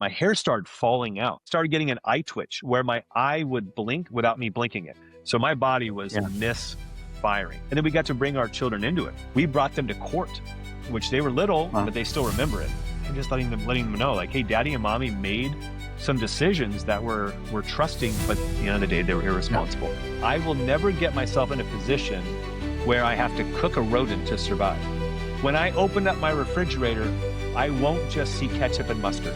My hair started falling out, started getting an eye twitch where my eye would blink without me blinking it. So my body was Yeah. misfiring. And then we got to bring our children into it. We brought them to court, which they were little, Wow. but they still remember it. And just letting them know, like, hey, daddy and mommy made some decisions that were trusting, but at the end of the day, they were irresponsible. Yeah. I will never get myself in a position where I have to cook a rodent to survive. When I open up my refrigerator, I won't just see ketchup and mustard.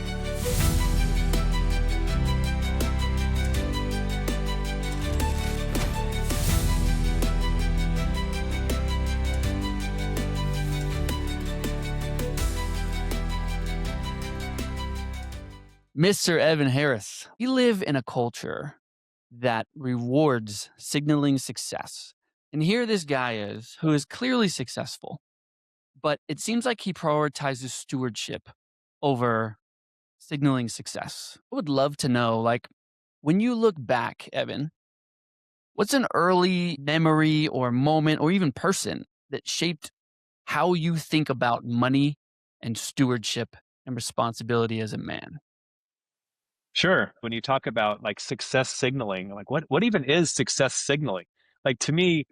Mr. Evan Harris, you live in a culture that rewards signaling success. And here this guy is who is clearly successful, but it seems like he prioritizes stewardship over signaling success. I would love to know, like, when you look back, Evan, what's an early memory or moment or even person that shaped how you think about money and stewardship and responsibility as a man? Sure. When you talk about like success signaling, like what even is success signaling? Like to me,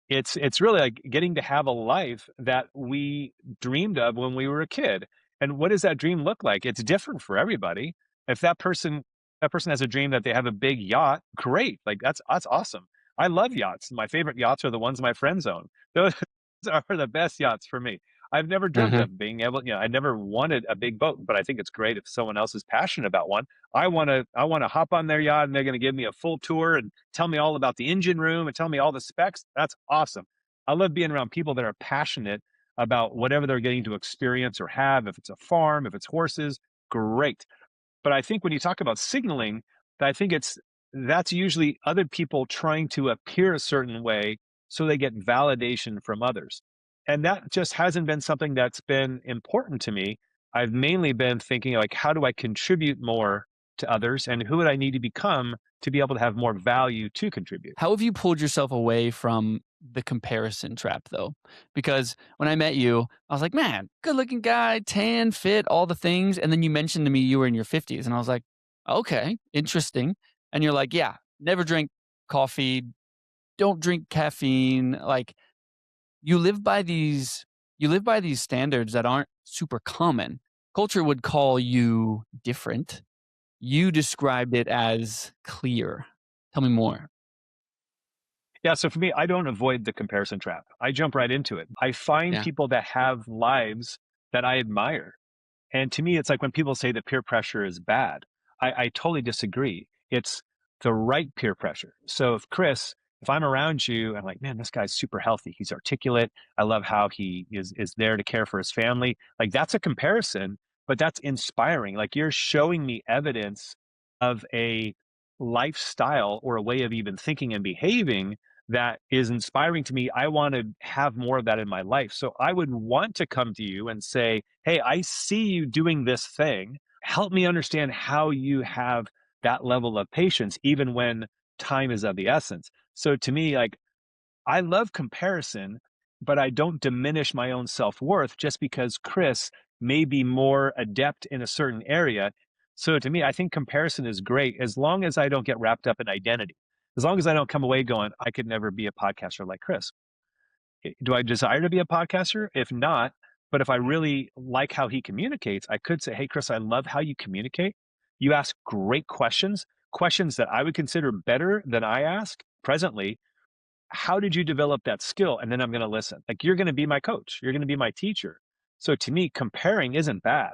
it's really like getting to have a life that we dreamed of when we were a kid. And what does that dream look like? It's different for everybody. If that person has a dream that they have a big yacht, great. Like that's awesome. I love yachts. My favorite yachts are the ones my friends own. Those are the best yachts for me. I've never dreamt Mhm. of being able, I never wanted a big boat, but I think it's great if someone else is passionate about one. I want to hop on their yacht and they're going to give me a full tour and tell me all about the engine room and tell me all the specs. That's awesome. I love being around people that are passionate about whatever they're getting to experience or have. If it's a farm, if it's horses, great. But I think when you talk about signaling, I think that's usually other people trying to appear a certain way so they get validation from others. And that just hasn't been something that's been important to me. I've mainly been thinking like, how do I contribute more to others and who would I need to become to be able to have more value to contribute? How have you pulled yourself away from the comparison trap though? Because when I met you, I was like, man, good looking guy, tan, fit, all the things. And then you mentioned to me you were in your 50s. And I was like, okay, interesting. And you're like, yeah, never drink coffee, don't drink caffeine. Like you live by these, you live by these standards that aren't super common. Culture would call you different. You described it as clear. Tell me more. Yeah, so for me, I don't avoid the comparison trap. I jump right into it. I find Yeah. people that have lives that I admire. And to me, it's like when people say that peer pressure is bad, I totally disagree. It's the right peer pressure. So if I'm around you, I'm like, man, this guy's super healthy. He's articulate. I love how he is there to care for his family. Like that's a comparison, but that's inspiring. Like you're showing me evidence of a lifestyle or a way of even thinking and behaving that is inspiring to me. I want to have more of that in my life. So I would want to come to you and say, hey, I see you doing this thing. Help me understand how you have that level of patience, even when time is of the essence. So to me, like, I love comparison, but I don't diminish my own self worth just because Chris may be more adept in a certain area. So to me, I think comparison is great as long as I don't get wrapped up in identity. As long as I don't come away going, I could never be a podcaster like Chris. Do I desire to be a podcaster? If not, but if I really like how he communicates, I could say, hey, Chris, I love how you communicate. You ask great questions, questions that I would consider better than I ask presently. How did you develop that skill? And then I'm going to listen. Like you're going to be my coach. You're going to be my teacher. So to me, comparing isn't bad.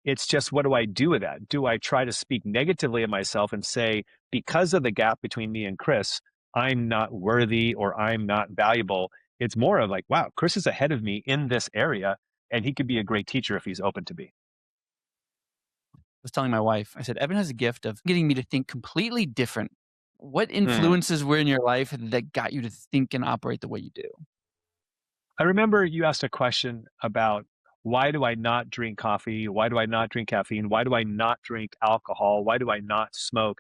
It's just what do I do with that? Do I try to speak negatively of myself and say, because of the gap between me and Chris, I'm not worthy or I'm not valuable? It's more of like, wow, Chris is ahead of me in this area and he could be a great teacher if he's open to be. Was telling my wife, I said, Evan has a gift of getting me to think completely different. What Hmm. influences were in your life that got you to think and operate the way you do? I remember you asked a question about why do I not drink coffee? Why do I not drink caffeine? Why do I not drink alcohol? Why do I not smoke?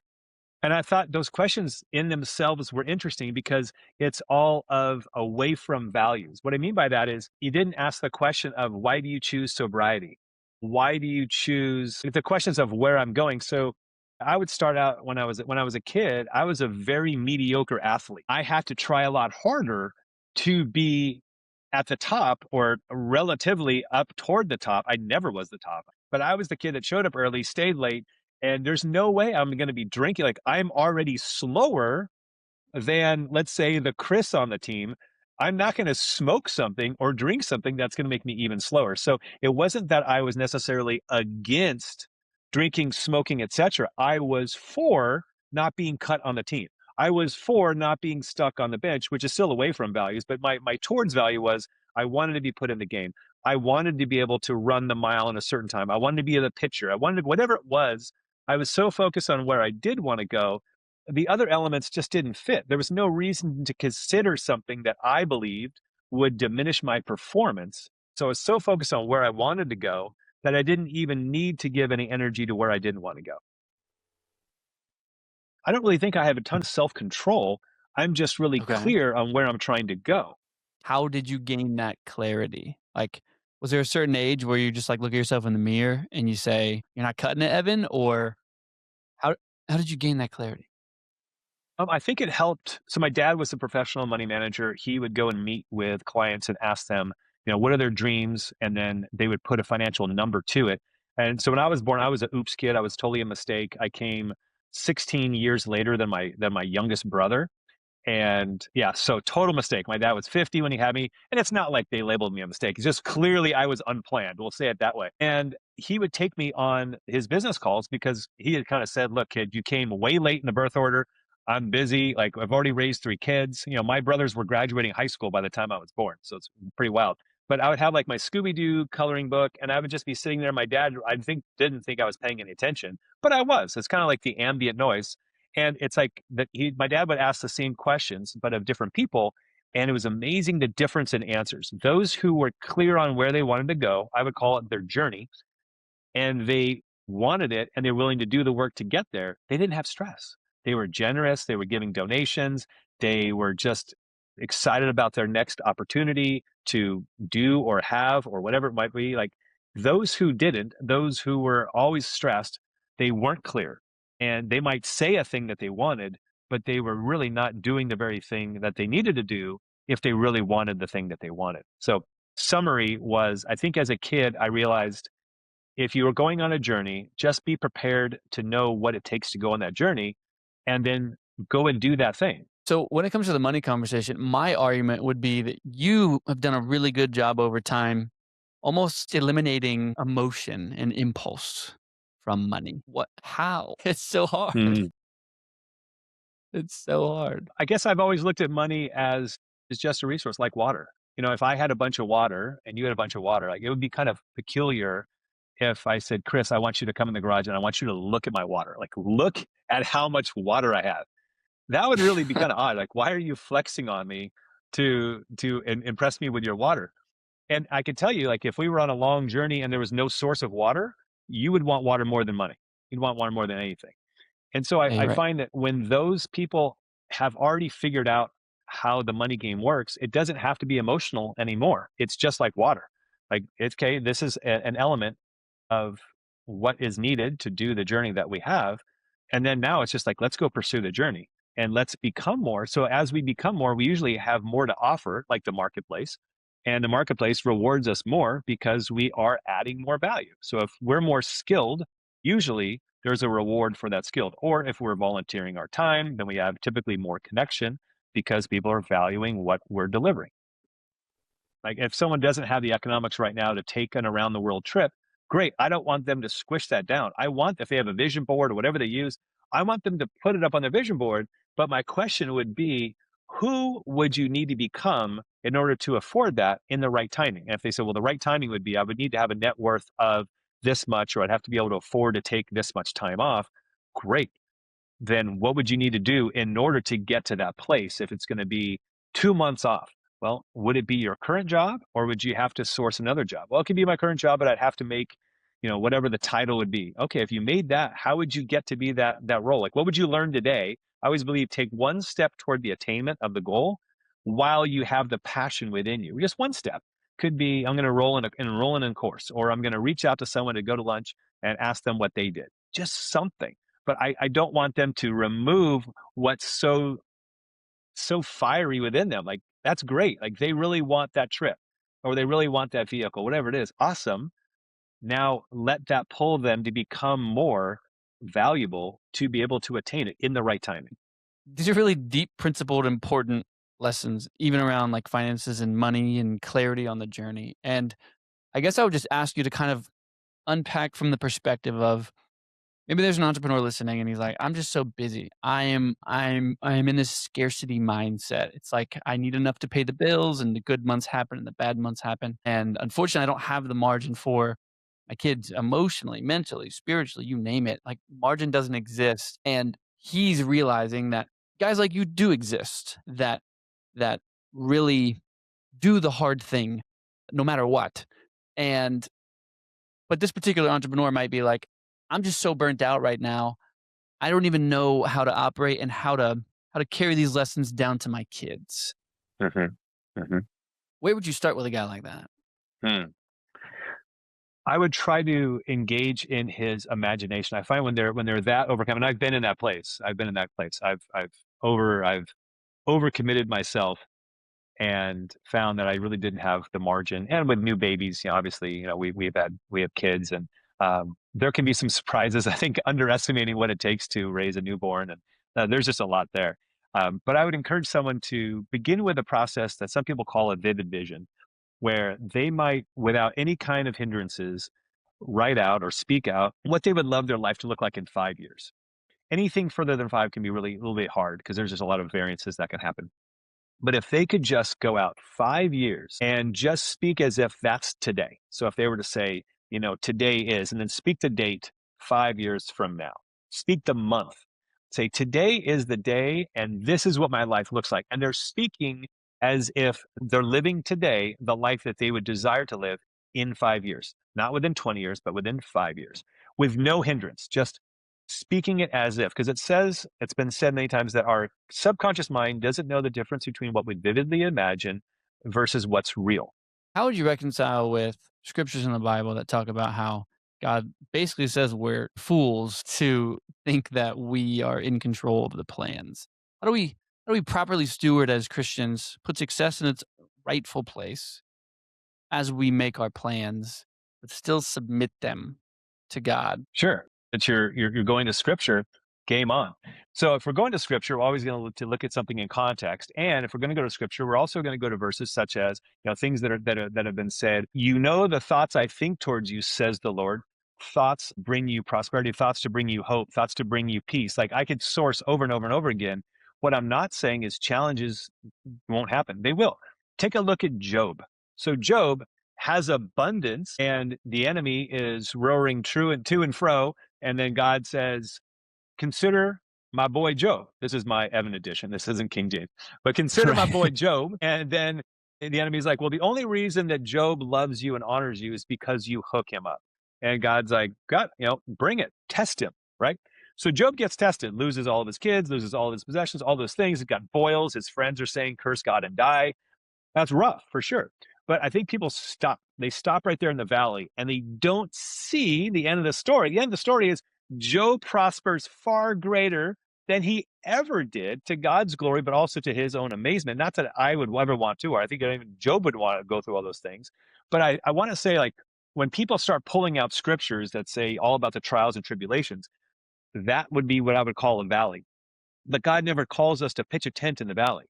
And I thought those questions in themselves were interesting because it's all of away from values. What I mean by that is you didn't ask the question of why do you choose sobriety? why do you choose the questions of where I'm going? So I would start out when I was a kid, I was a very mediocre athlete. I had to try a lot harder to be at the top or relatively up toward the top. I never was the top, but I was the kid that showed up early, stayed late, and there's no way I'm going to be drinking. Like I'm already slower than, let's say, the Chris on the team. I'm not going to smoke something or drink something that's going to make me even slower. So it wasn't that I was necessarily against drinking, smoking, etc. I was for not being cut on the team. I was for not being stuck on the bench, which is still away from values. But my towards value was I wanted to be put in the game. I wanted to be able to run the mile in a certain time. I wanted to be the pitcher. I wanted whatever it was. I was so focused on where I did want to go, the other elements just didn't fit. There was no reason to consider something that I believed would diminish my performance. So I was so focused on where I wanted to go that I didn't even need to give any energy to where I didn't want to go. I don't really think I have a ton of self control. I'm just really Okay. clear on where I'm trying to go. How did you gain that clarity? Like, was there a certain age where you just like look at yourself in the mirror and you say, "You're not cutting it, Evan," or how how did you gain that clarity? I think it helped. So my dad was a professional money manager. He would go and meet with clients and ask them, what are their dreams? And then they would put a financial number to it. And so when I was born, I was a oops kid. I was totally a mistake. I came 16 years later than my youngest brother. And yeah, so total mistake. My dad was 50 when he had me. And it's not like they labeled me a mistake. It's just clearly I was unplanned. We'll say it that way. And he would take me on his business calls because he had kind of said, look, kid, you came way late in the birth order. I'm busy. Like I've already raised three kids. My brothers were graduating high school by the time I was born. So it's pretty wild. But I would have like my Scooby Doo coloring book and I would just be sitting there. My dad, I think, didn't think I was paying any attention, but I was. It's kind of like the ambient noise. And it's like that my dad would ask the same questions, but of different people. And it was amazing the difference in answers. Those who were clear on where they wanted to go, I would call it their journey, and they wanted it and they're willing to do the work to get there, they didn't have stress. They were generous, they were giving donations, they were just excited about their next opportunity to do or have or whatever it might be. Like those who didn't, those who were always stressed, they weren't clear. And they might say a thing that they wanted, but they were really not doing the very thing that they needed to do if they really wanted the thing that they wanted. So, summary was I think as a kid, I realized if you are going on a journey, just be prepared to know what it takes to go on that journey and then go and do that thing. So, when it comes to the money conversation, my argument would be that you have done a really good job over time, almost eliminating emotion and impulse from money. What? How? It's so hard. Mm. It's so hard. I guess I've always looked at money as just a resource like water. If I had a bunch of water and you had a bunch of water, like it would be kind of peculiar if I said, Chris, I want you to come in the garage and I want you to look at my water. Like, look at how much water I have. That would really be kind of odd. Like, why are you flexing on me to impress me with your water? And I could tell you, like, if we were on a long journey and there was no source of water, you would want water more than money. You'd want water more than anything. And so I, Yeah, I you're right. find that when those people have already figured out how the money game works, it doesn't have to be emotional anymore. It's just like water. Like, it's okay, this is an element of what is needed to do the journey that we have. And then now it's just like, let's go pursue the journey and let's become more. So as we become more, we usually have more to offer, like the marketplace. And the marketplace rewards us more because we are adding more value. So if we're more skilled, usually there's a reward for that skill. Or if we're volunteering our time, then we have typically more connection because people are valuing what we're delivering. Like if someone doesn't have the economics right now to take an around the world trip, great. I don't want them to squish that down. I want, if they have a vision board or whatever they use, I want them to put it up on their vision board. But my question would be, who would you need to become in order to afford that in the right timing? And if they say, well, the right timing would be, I would need to have a net worth of this much, or I'd have to be able to afford to take this much time off. Great. Then what would you need to do in order to get to that place if it's going to be 2 months off? Well, would it be your current job or would you have to source another job? Well, it could be my current job, but I'd have to make, whatever the title would be. Okay, if you made that, how would you get to be that role? Like what would you learn today? I always believe take one step toward the attainment of the goal while you have the passion within you. Just one step. could be I'm going to enroll in a course, or I'm going to reach out to someone to go to lunch and ask them what they did. Just something. But I don't want them to remove what's so fiery within them. Like, that's great. Like, they really want that trip, or they really want that vehicle, whatever it is. Awesome. Now let that pull them to become more valuable to be able to attain it in the right timing. These are really deep, principled, important lessons, even around like finances and money and clarity on the journey. And I guess I would just ask you to kind of unpack from the perspective of maybe there's an entrepreneur listening and he's like, I'm just so busy. I am in this scarcity mindset. It's like I need enough to pay the bills and the good months happen and the bad months happen. And unfortunately, I don't have the margin for my kids emotionally, mentally, spiritually, you name it. Like margin doesn't exist. And he's realizing that guys like you do exist that really do the hard thing no matter what. And but this particular entrepreneur might be like, I'm just so burnt out right now. I don't even know how to operate and how to carry these lessons down to my kids. Hmm. Hmm. Where would you start with a guy like that? Hmm. I would try to engage in his imagination. I find when they're that overcome, and I've been in that place. I've been in that place. I've overcommitted myself and found that I really didn't have the margin. And with new babies, obviously, we have kids, and there can be some surprises. I think underestimating what it takes to raise a newborn, and there's just a lot there. But I would encourage someone to begin with a process that some people call a vivid vision, where they might, without any kind of hindrances, write out or speak out what they would love their life to look like in 5 years. Anything further than five can be really a little bit hard because there's just a lot of variances that can happen. But if they could just go out 5 years and just speak as if that's today. So if they were to say, today is, and then speak the date 5 years from now, speak the month, say, today is the day, and this is what my life looks like. And they're speaking as if they're living today the life that they would desire to live in 5 years, not within 20 years, but within 5 years, with no hindrance, just speaking it as if, because it's been said many times that our subconscious mind doesn't know the difference between what we vividly imagine versus what's real. How would you reconcile with scriptures in the Bible that talk about how God basically says we're fools to think that we are in control of the plans? How do we properly steward as Christians, put success in its rightful place as we make our plans, but still submit them to God? Sure, that you're going to scripture, game on. So if we're going to scripture, we're always going to look at something in context. And if we're going to go to scripture, we're also going to go to verses such as, things that have been said. The thoughts I think towards you, says the Lord. Thoughts bring you prosperity, thoughts to bring you hope, thoughts to bring you peace. Like, I could source over and over and over again. What I'm not saying is challenges won't happen. They will. Take a look at Job. So Job has abundance, and the enemy is roaring true and to and fro. And then God says, consider my boy Job. This is my Evan edition. This isn't King James, but consider my boy Right. Job. And then the enemy's like, well, the only reason that Job loves you and honors you is because you hook him up. And God's like, God, bring it, test him, right? So Job gets tested, loses all of his kids, loses all of his possessions, all those things. He's got boils. His friends are saying, curse God and die. That's rough for sure. But I think people stop. They stop right there in the valley and they don't see the end of the story. The end of the story is Job prospers far greater than he ever did, to God's glory, but also to his own amazement. Not that I would ever want to, or I think even Job would want to go through all those things. But I want to say, like, when people start pulling out scriptures that say all about the trials and tribulations, that would be what I would call a valley. But God never calls us to pitch a tent in the valley.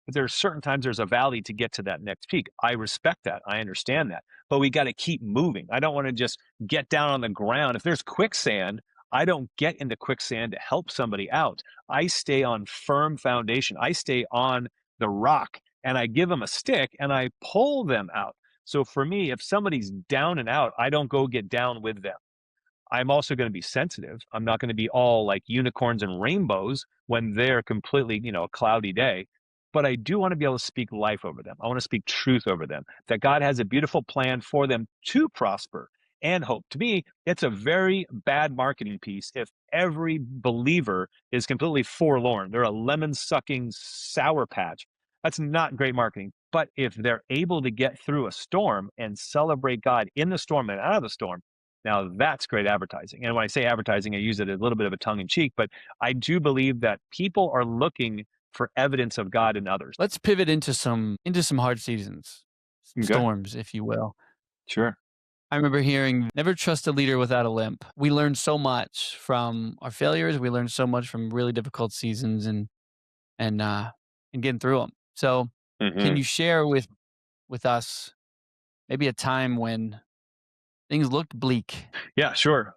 But there are certain times there's a valley to get to that next peak. I respect that. I understand that. But we got to keep moving. I don't want to just get down on the ground. If there's quicksand, I don't get into quicksand to help somebody out. I stay on firm foundation. I stay on the rock, and I give them a stick and I pull them out. So for me, if somebody's down and out, I don't go get down with them. I'm also going to be sensitive. I'm not going to be all like unicorns and rainbows when they're completely, a cloudy day. But I do want to be able to speak life over them. I want to speak truth over them, that God has a beautiful plan for them to prosper and hope. To me, it's a very bad marketing piece if every believer is completely forlorn. They're a lemon sucking sour patch. That's not great marketing. But if they're able to get through a storm and celebrate God in the storm and out of the storm, now that's great advertising. And when I say advertising, I use it a little bit of a tongue in cheek, but I do believe that people are looking for evidence of God in others. Let's pivot into some hard seasons, Okay. storms, if you will. Sure. I remember hearing, "Never trust a leader without a limp." We learned so much from our failures. We learned so much from really difficult seasons and and getting through them. So, can Hmm. you share with us maybe a time when things looked bleak? Yeah, sure.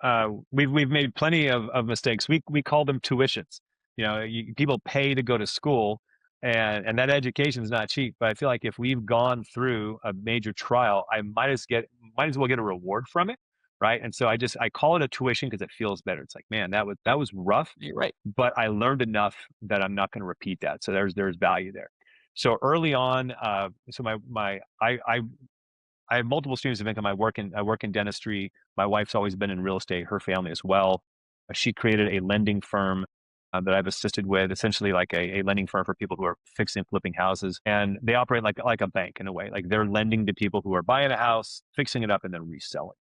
We've made plenty of mistakes. We call them tuitions. People pay to go to school, and that education is not cheap. But I feel like if we've gone through a major trial, I might as well get a reward from it, right? And so I call it a tuition because it feels better. It's like, man, that was rough, You're right. but I learned enough that I'm not going to repeat that. So there's value there. So early on, so my I have multiple streams of income. I work in dentistry. My wife's always been in real estate. Her family as well. She created a lending firm that I've assisted with, essentially like a lending firm for people who are fixing and flipping houses, and they operate like a bank in a way. Like they're lending to people who are buying a house, fixing it up, and then reselling.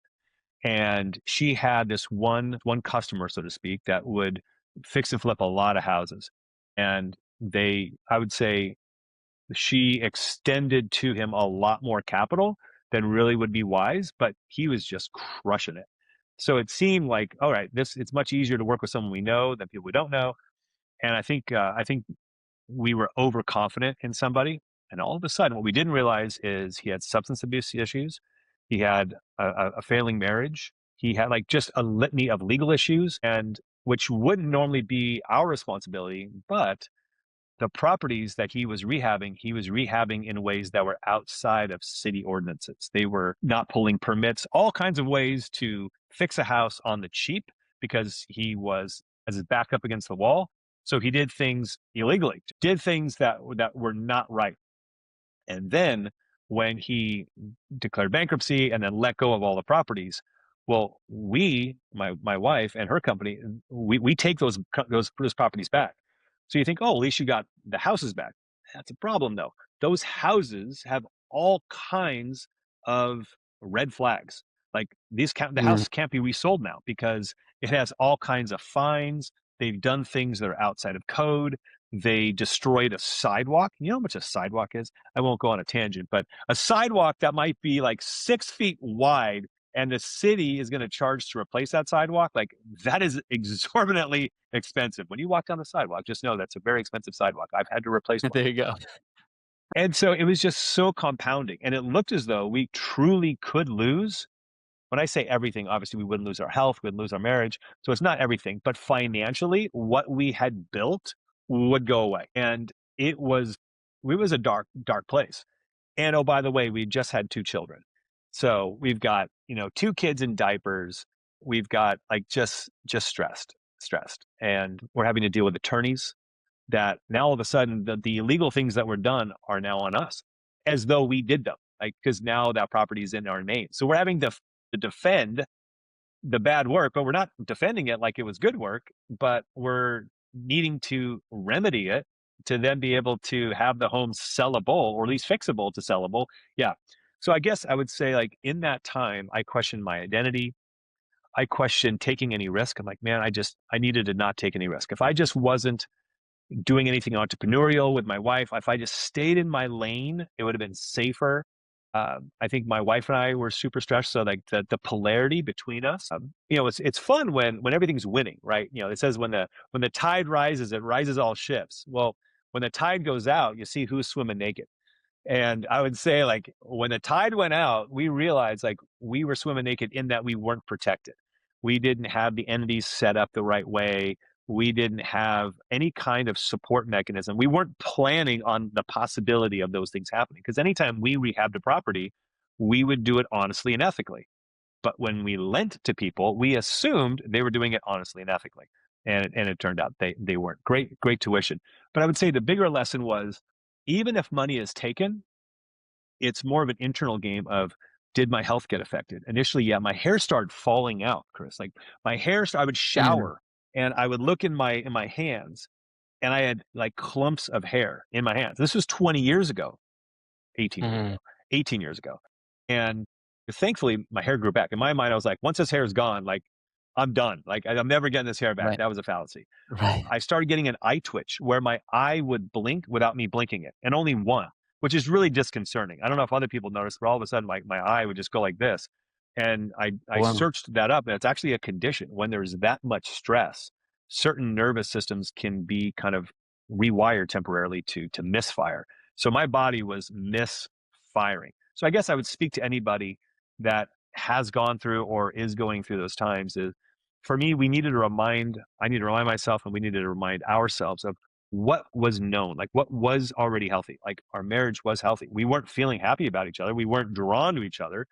And she had this one customer, so to speak, that would fix and flip a lot of houses, and I would say she extended to him a lot more capital than really would be wise, but he was just crushing it. So it seemed like, all right, this it's much easier to work with someone we know than people we don't know. And I think we were overconfident in somebody, and all of a sudden, what we didn't realize is he had substance abuse issues, he had a failing marriage, he had like just a litany of legal issues, and which wouldn't normally be our responsibility, but the properties that he was rehabbing in ways that were outside of city ordinances. They were not pulling permits, all kinds of ways to fix a house on the cheap because he was as his back up against the wall. So he did things illegally, did things that were not right. And then when he declared bankruptcy and then let go of all the properties, well, my wife and her company, we take those properties back. So you think, oh, at least you got the houses back. That's a problem, though. Those houses have all kinds of red flags. Like the Mm. house can't be resold now because it has all kinds of fines. They've done things that are outside of code. They destroyed a sidewalk. You know how much a sidewalk is? I won't go on a tangent, but a sidewalk that might be like 6 feet wide and the city is going to charge to replace that sidewalk, like that is exorbitantly expensive. When you walk down the sidewalk, just know that's a very expensive sidewalk. I've had to replace one. There you go. And so it was just so compounding. And it looked as though we truly could lose. When I say everything, obviously we wouldn't lose our health, we wouldn't lose our marriage. So it's not everything, but financially, what we had built would go away. And it was a dark, dark place. And oh, by the way, we just had two children. So we've got, two kids in diapers. We've got like just stressed. And we're having to deal with attorneys that now all of a sudden the illegal things that were done are now on us as though we did them. Like, because now that property is in our name. So we're having to defend the bad work, but we're not defending it like it was good work, but we're needing to remedy it to then be able to have the home sellable or at least fixable to sellable. Yeah. So I guess I would say like in that time, I questioned my identity. I questioned taking any risk. I'm like, man, I needed to not take any risk. If I just wasn't doing anything entrepreneurial with my wife, if I just stayed in my lane, it would have been safer. I think my wife and I were super stressed. So like the polarity between us, it's fun when everything's winning, right? It says when the tide rises, it rises all ships. Well, when the tide goes out, you see who's swimming naked. And I would say, like, when the tide went out, we realized, like, we were swimming naked in that we weren't protected. We didn't have the entities set up the right way. We didn't have any kind of support mechanism. We weren't planning on the possibility of those things happening. Because anytime we rehabbed a property, we would do it honestly and ethically. But when we lent to people, we assumed they were doing it honestly and ethically. And it turned out they weren't. Great tuition. But I would say the bigger lesson was even if money is taken, it's more of an internal game of did my health get affected? Initially, yeah, my hair started falling out, Chris. Like I would Mm. shower and I would look in my hands and I had like clumps of hair in my hands. This was 20 years ago. 18 years ago, Mhm. 18 years ago. And thankfully, my hair grew back. In my mind, I was like, once this hair is gone, like, I'm done. Like, I'm never getting this hair back. Right. That was a fallacy. Right. I started getting an eye twitch where my eye would blink without me blinking it, and only one, which is really disconcerting. I don't know if other people noticed, but all of a sudden, my eye would just go like this. And I Wow. searched that up, and it's actually a condition. When there's that much stress, certain nervous systems can be kind of rewired temporarily to misfire. So my body was misfiring. So I guess I would speak to anybody that has gone through or is going through those times. Is for me, I need to remind myself, and we needed to remind ourselves of what was known, like what was already healthy. Like our marriage was healthy. We weren't feeling happy about each other. We weren't drawn to each other.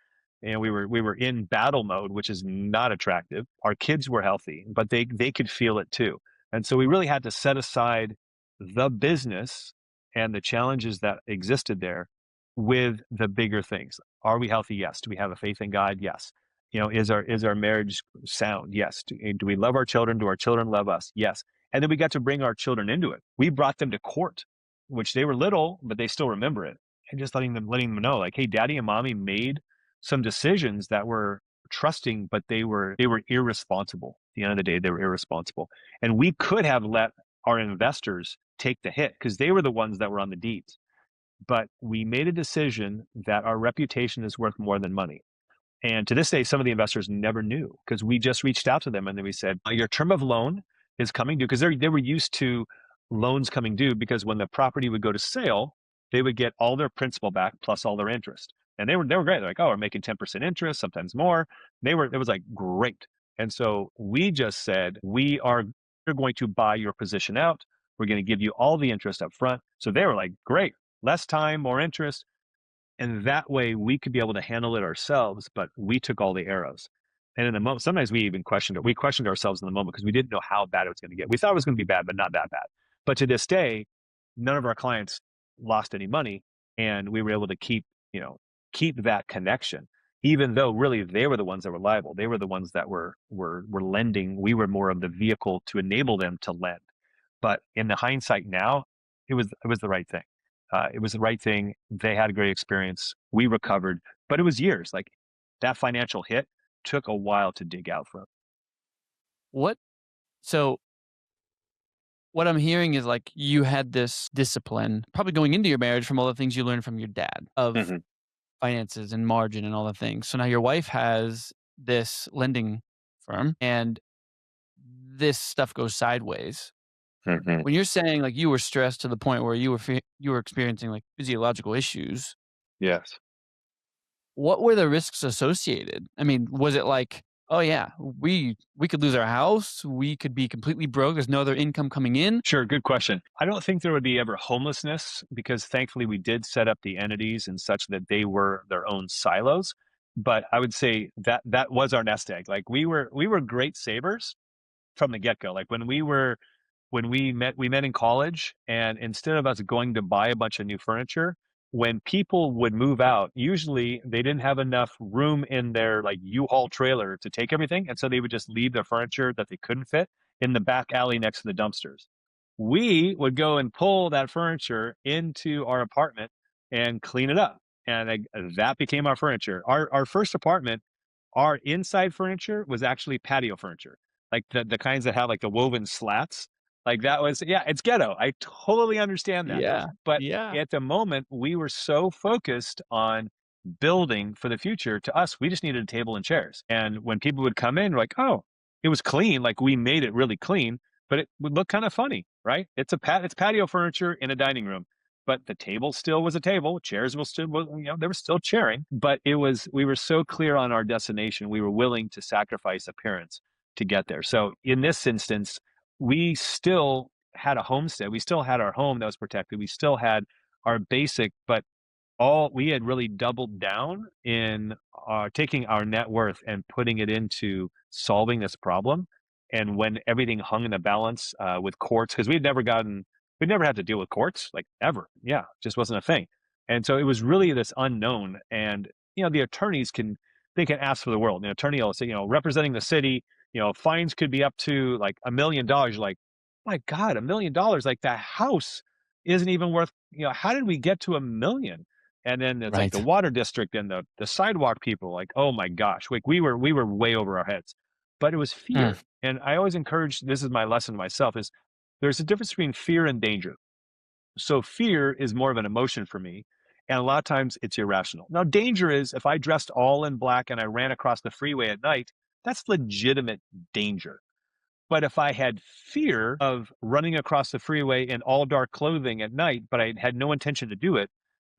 And we were in battle mode, which is not attractive. Our kids were healthy, but they could feel it too. And so we really had to set aside the business and the challenges that existed there with the bigger things. Are we healthy? Yes. Do we have a faith in God? Yes. Is our marriage sound? Yes. Do we love our children? Do our children love us? Yes. And then we got to bring our children into it. We brought them to court, which they were little, but they still remember it. And just letting them know, like, hey, daddy and mommy made some decisions that were trusting, but they were irresponsible. At the end of the day, they were irresponsible. And we could have let our investors take the hit because they were the ones that were on the deeds. But we made a decision that our reputation is worth more than money. And to this day, some of the investors never knew because we just reached out to them and then we said, your term of loan is coming due because they were used to loans coming due because when the property would go to sale, they would get all their principal back plus all their interest. And they were great. They're like, oh, we're making 10% interest, sometimes more. It was like great. And so we just said, we're going to buy your position out. We're going to give you all the interest up front. So they were like, great, less time, more interest. And that way we could be able to handle it ourselves, but we took all the arrows. And in the moment, sometimes we even questioned it. We questioned ourselves in the moment because we didn't know how bad it was going to get. We thought it was going to be bad, but not that bad. But to this day, none of our clients lost any money, and we were able to keep that connection, even though really they were the ones that were liable. They were the ones that were lending. We were more of the vehicle to enable them to lend. But in the hindsight now, it was the right thing. It was the right thing. They had a great experience. We recovered, but it was years. Like that financial hit took a while to dig out from. What so what I'm hearing is, like, you had this discipline probably going into your marriage from all the things you learned from your dad of Hmm. finances and margin and all the things. So now your wife has this lending firm and this stuff goes sideways. Hmm. When you're saying, like, you were stressed to the point where you were experiencing, like, physiological issues, Yes. what were the risks associated? I mean, was it like, "Oh, yeah, we could lose our house, we could be completely broke, there's no other income coming in?" Sure. Good question. I don't think there would be ever homelessness because thankfully we did set up the entities and such that they were their own silos. But I would say that was our nest egg. Like we were great savers from the get go. Like when we met in college, and instead of us going to buy a bunch of new furniture, when people would move out, usually they didn't have enough room in their like U-Haul trailer to take everything, and so they would just leave their furniture that they couldn't fit in the back alley next to the dumpsters. We would go and pull that furniture into our apartment and clean it up, and that became our furniture. Our first apartment, our inside furniture was actually patio furniture, like the kinds that have like the woven slats. Like that was, yeah, it's ghetto. I totally understand that. Yeah, But yeah. at the moment, we were so focused on building for the future. To us, we just needed a table and chairs. And when people would come in, like, oh, it was clean. Like we made it really clean, but it would look kind of funny, right? It's patio furniture in a dining room, but the table still was a table. Chairs they were still chairing. But we were so clear on our destination. We were willing to sacrifice appearance to get there. So in this instance, we still had a homestead. We still had our home that was protected. We still had our basic, but all we had really doubled down in taking our net worth and putting it into solving this problem. And when everything hung in the balance with courts, because we'd never had to deal with courts like ever. Yeah, just wasn't a thing. And so it was really this unknown. And the attorneys they can ask for the world. The attorney will say, representing the city, fines could be up to like $1 million. You're like, my God, $1 million! Like that house isn't even worth. How did we get to 1 million? And then it's like the Right. water district and the sidewalk people, like, oh my gosh, like we were way over our heads. But it was Mm, fear. And I always encourage, this is my lesson to myself, is there's a difference between fear and danger. So fear is more of an emotion for me. And a lot of times it's irrational. Now, danger is if I dressed all in black and I ran across the freeway at night, that's legitimate danger. But if I had fear of running across the freeway in all dark clothing at night, but I had no intention to do it,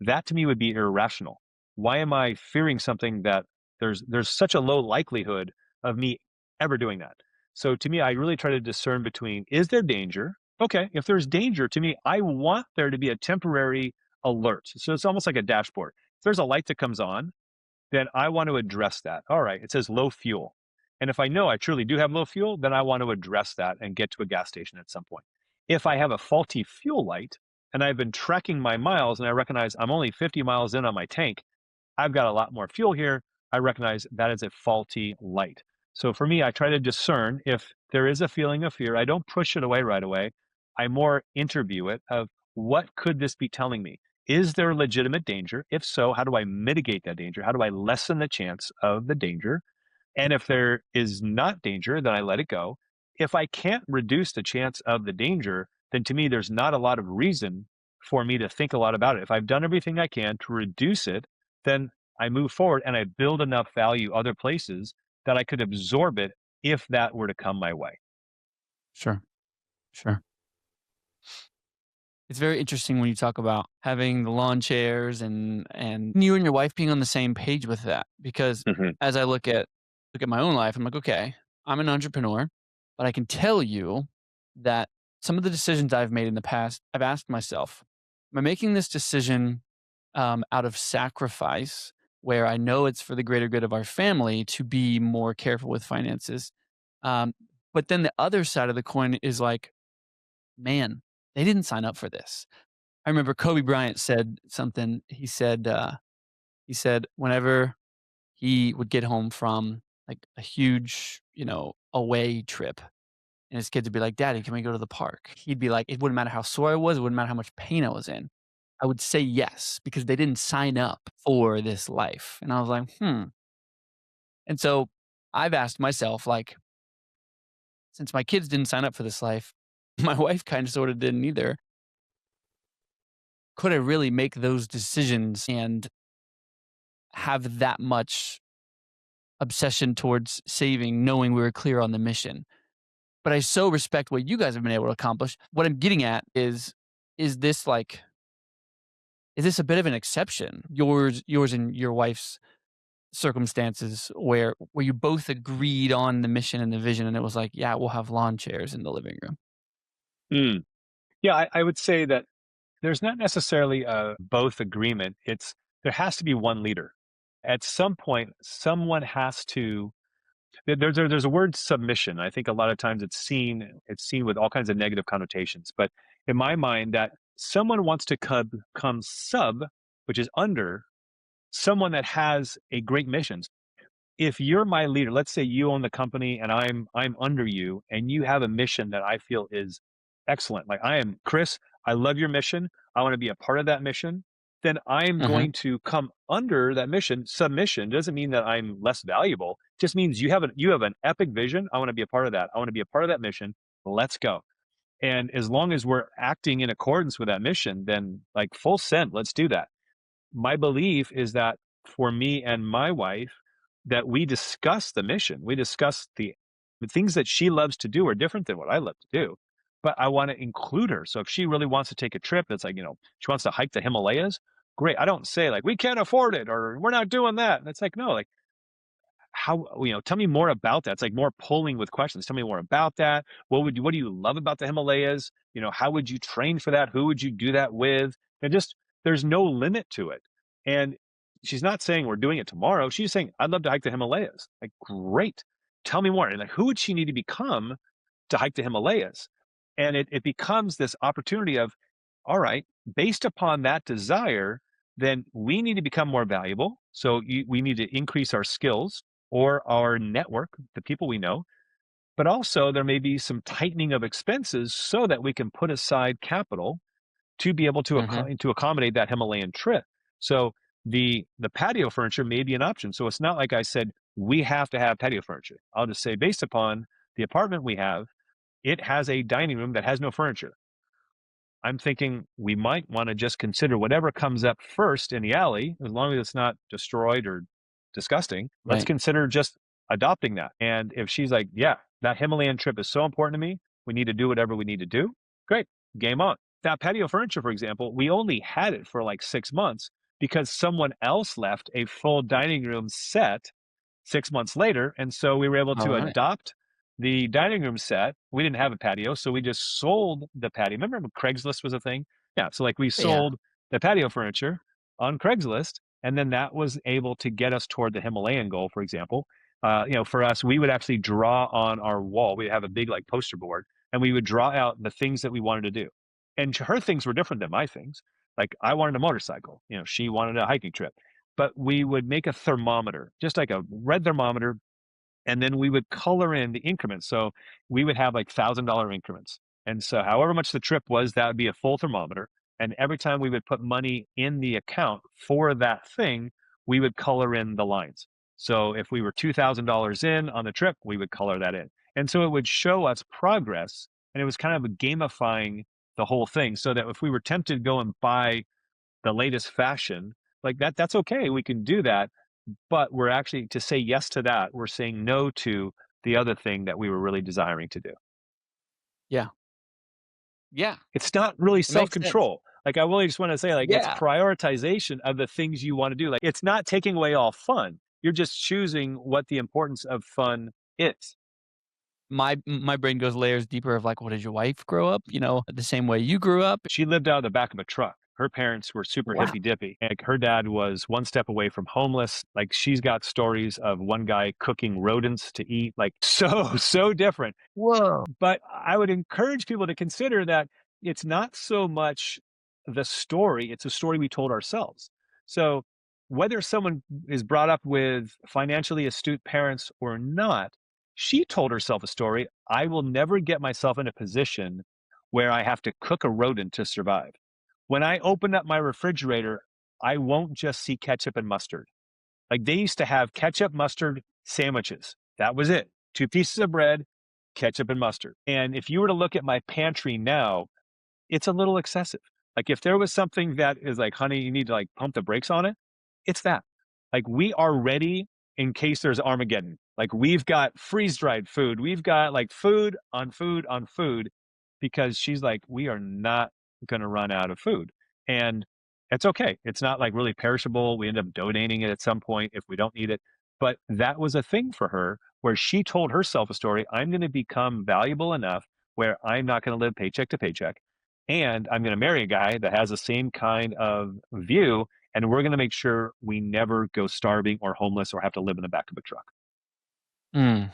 that to me would be irrational. Why am I fearing something that there's such a low likelihood of me ever doing that? So to me, I really try to discern between, is there danger? Okay, if there's danger, to me, I want there to be a temporary alert. So it's almost like a dashboard. If there's a light that comes on, then I want to address that. All right, it says low fuel. And if I know I truly do have low fuel, then I want to address that and get to a gas station at some point. If I have a faulty fuel light and I've been tracking my miles and I recognize I'm only 50 miles in on my tank, I've got a lot more fuel here. I recognize that is a faulty light. So for me, I try to discern if there is a feeling of fear. I don't push it away right away. I more interview it of what could this be telling me? Is there legitimate danger? If so, how do I mitigate that danger? How do I lessen the chance of the danger? And if there is not danger, then I let it go. If I can't reduce the chance of the danger, then to me, there's not a lot of reason for me to think a lot about it. If I've done everything I can to reduce it, then I move forward and I build enough value other places that I could absorb it if that were to come my way. sure. Sure. It's very interesting when you talk about having the lawn chairs and you and your wife being on the same page with that. Because Mhm. as I look at my own life, I'm like, okay, I'm an entrepreneur, but I can tell you that some of the decisions I've made in the past, I've asked myself, am I making this decision out of sacrifice, where I know it's for the greater good of our family to be more careful with finances? Um, but then the other side of the coin is like, man, they didn't sign up for this. I remember Kobe Bryant said something. He said whenever he would get home from like a huge, away trip, and his kids would be like, "Daddy, can we go to the park?" He'd be like, "It wouldn't matter how sore I was. It wouldn't matter how much pain I was in. I would say yes because they didn't sign up for this life." And I was like, hmm. And so I've asked myself, like, since my kids didn't sign up for this life, my wife kind of sort of didn't either. Could I really make those decisions and have that much obsession towards saving, knowing we were clear on the mission? But I so respect what you guys have been able to accomplish. What I'm getting at is this like, is this a bit of an exception? Yours and your wife's circumstances where you both agreed on the mission and the vision, and it was like, yeah, we'll have lawn chairs in the living room. Mm. Yeah, I would say that there's not necessarily a both agreement. It's there has to be one leader. At some point, someone has to. There's a word submission. I think a lot of times it's seen with all kinds of negative connotations. But in my mind, that someone wants to come sub, which is under someone that has a great mission. If you're my leader, let's say you own the company and I'm under you and you have a mission that I feel is excellent. Like I am Chris, I love your mission. I want to be a part of that mission. Then I'm Mhm, going to come under that mission. Submission doesn't mean that I'm less valuable. Just means you have an epic vision. I want to be a part of that. I want to be a part of that mission. Let's go. And as long as we're acting in accordance with that mission, then like full send, let's do that. My belief is that for me and my wife, that we discuss the mission. We discuss the things that she loves to do are different than what I love to do. But I want to include her. So if she really wants to take a trip, that's like, she wants to hike the Himalayas. Great. I don't say like we can't afford it or we're not doing that. And it's like, no, like how tell me more about that. It's like more pulling with questions. Tell me more about that. What do you love about the Himalayas? How would you train for that? Who would you do that with? And just there's no limit to it. And she's not saying we're doing it tomorrow. She's saying I'd love to hike the Himalayas. Like great. Tell me more. And like who would she need to become to hike the Himalayas? And it becomes this opportunity of, all right, based upon that desire, then we need to become more valuable. So we need to increase our skills or our network, the people we know. But also, there may be some tightening of expenses so that we can put aside capital to be able to mhm. to accommodate that Himalayan trip. So the patio furniture may be an option. So it's not like I said we have to have patio furniture. I'll just say based upon the apartment we have, it has a dining room that has no furniture. I'm thinking we might want to just consider whatever comes up first in the alley, as long as it's not destroyed or disgusting. Let's Right. consider just adopting that. And if she's like, yeah, that Himalayan trip is so important to me, we need to do whatever we need to do, great, game on. That patio furniture, for example, we only had it for like 6 months because someone else left a full dining room set 6 months later. And so we were able All to right. adopt the dining room set. We didn't have a patio, so we just sold the patio. Remember when Craigslist was a thing? Yeah. So like we Yeah. sold the patio furniture on Craigslist, and then that was able to get us toward the Himalayan goal, for example. For us, we would actually draw on our wall. We have a big like poster board, and we would draw out the things that we wanted to do. And her things were different than my things. Like I wanted a motorcycle, she wanted a hiking trip, but we would make a thermometer, just like a red thermometer, and then we would color in the increments. So we would have like $1,000 increments. And so however much the trip was, that would be a full thermometer. And every time we would put money in the account for that thing, we would color in the lines. So if we were $2,000 in on the trip, we would color that in. And so it would show us progress. And it was kind of gamifying the whole thing so that if we were tempted to go and buy the latest fashion, like that's okay. We can do that, but we're actually to say yes to that, we're saying no to the other thing that we were really desiring to do. Yeah. Yeah. It's not really It makes sense. self-control. Like, I really just wanna say, like, it's Yeah. prioritization of the things you wanna do. Like, it's not taking away all fun. You're just choosing what the importance of fun is. My brain goes layers deeper of like, what did your wife grow up, the same way you grew up? She lived out of the back of a truck. Her parents were super Wow. hippy dippy. Like her dad was one step away from homeless. Like she's got stories of one guy cooking rodents to eat, like so, so different. Whoa. But I would encourage people to consider that it's not so much the story, it's a story we told ourselves. So whether someone is brought up with financially astute parents or not, she told herself a story. I will never get myself in a position where I have to cook a rodent to survive. When I open up my refrigerator, I won't just see ketchup and mustard. Like they used to have ketchup mustard sandwiches. That was it. Two pieces of bread, ketchup and mustard. And if you were to look at my pantry now, it's a little excessive. Like if there was something that is like, honey, you need to like pump the brakes on it, it's that. Like we are ready in case there's Armageddon. Like we've got freeze dried food. We've got like food on food on food because she's like, we are not going to run out of food. And it's okay. It's not like really perishable. We end up donating it at some point if we don't need it. But that was a thing for her where she told herself a story. I'm going to become valuable enough where I'm not going to live paycheck to paycheck. And I'm going to marry a guy that has the same kind of view. And we're going to make sure we never go starving or homeless or have to live in the back of a truck. Mm,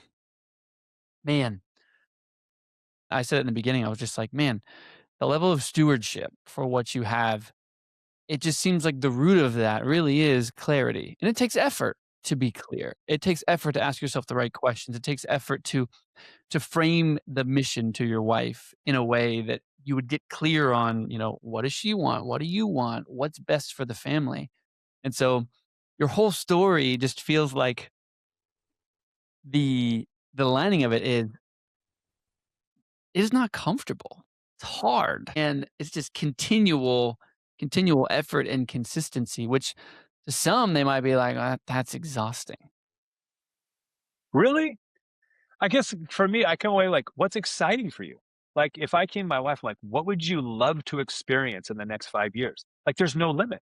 man, I said it in the beginning. I was just like, man, the level of stewardship for what you have, it just seems like the root of that really is clarity. And it takes effort to be clear. It takes effort to ask yourself the right questions. It takes effort to frame the mission to your wife in a way that you would get clear on, what does she want? What do you want? What's best for the family? And so your whole story just feels like the lining of it is not comfortable. It's hard, and it's just continual effort and consistency, which to some, they might be like, That's exhausting." Really? I guess for me, I come away like, what's exciting for you? Like, if I came to my wife, I'm like, what would you love to experience in the next 5 years? Like, there's no limit.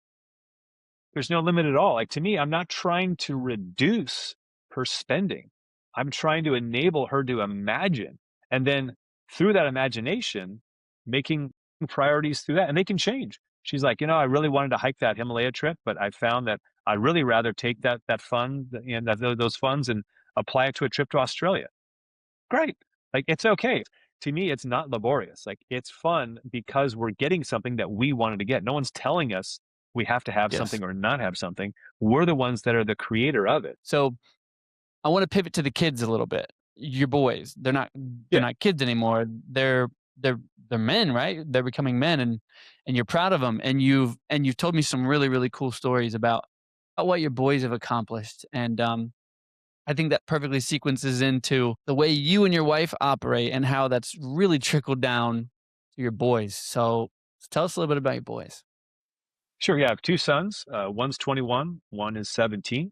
There's no limit at all. Like to me, I'm not trying to reduce her spending. I'm trying to enable her to imagine. And then through that imagination, making priorities through that. And they can change. She's like, I really wanted to hike that Himalaya trip, but I found that I'd really rather take that fund and those funds and apply it to a trip to Australia. Great. Like it's okay. To me, it's not laborious. Like it's fun because we're getting something that we wanted to get. No one's telling us we have to have Yes. something or not have something. We're the ones that are the creator of it. So, I wanna pivot to the kids a little bit. Your boys, they're not Yeah. kids anymore. They're they're men, right? They're becoming men, and you're proud of them, and you've told me some really, really cool stories about what your boys have accomplished, and, I think that perfectly sequences into the way you and your wife operate and how that's really trickled down to your boys. So tell us a little bit about your boys. Sure, yeah, I have 2 sons, one's 21, one is 17.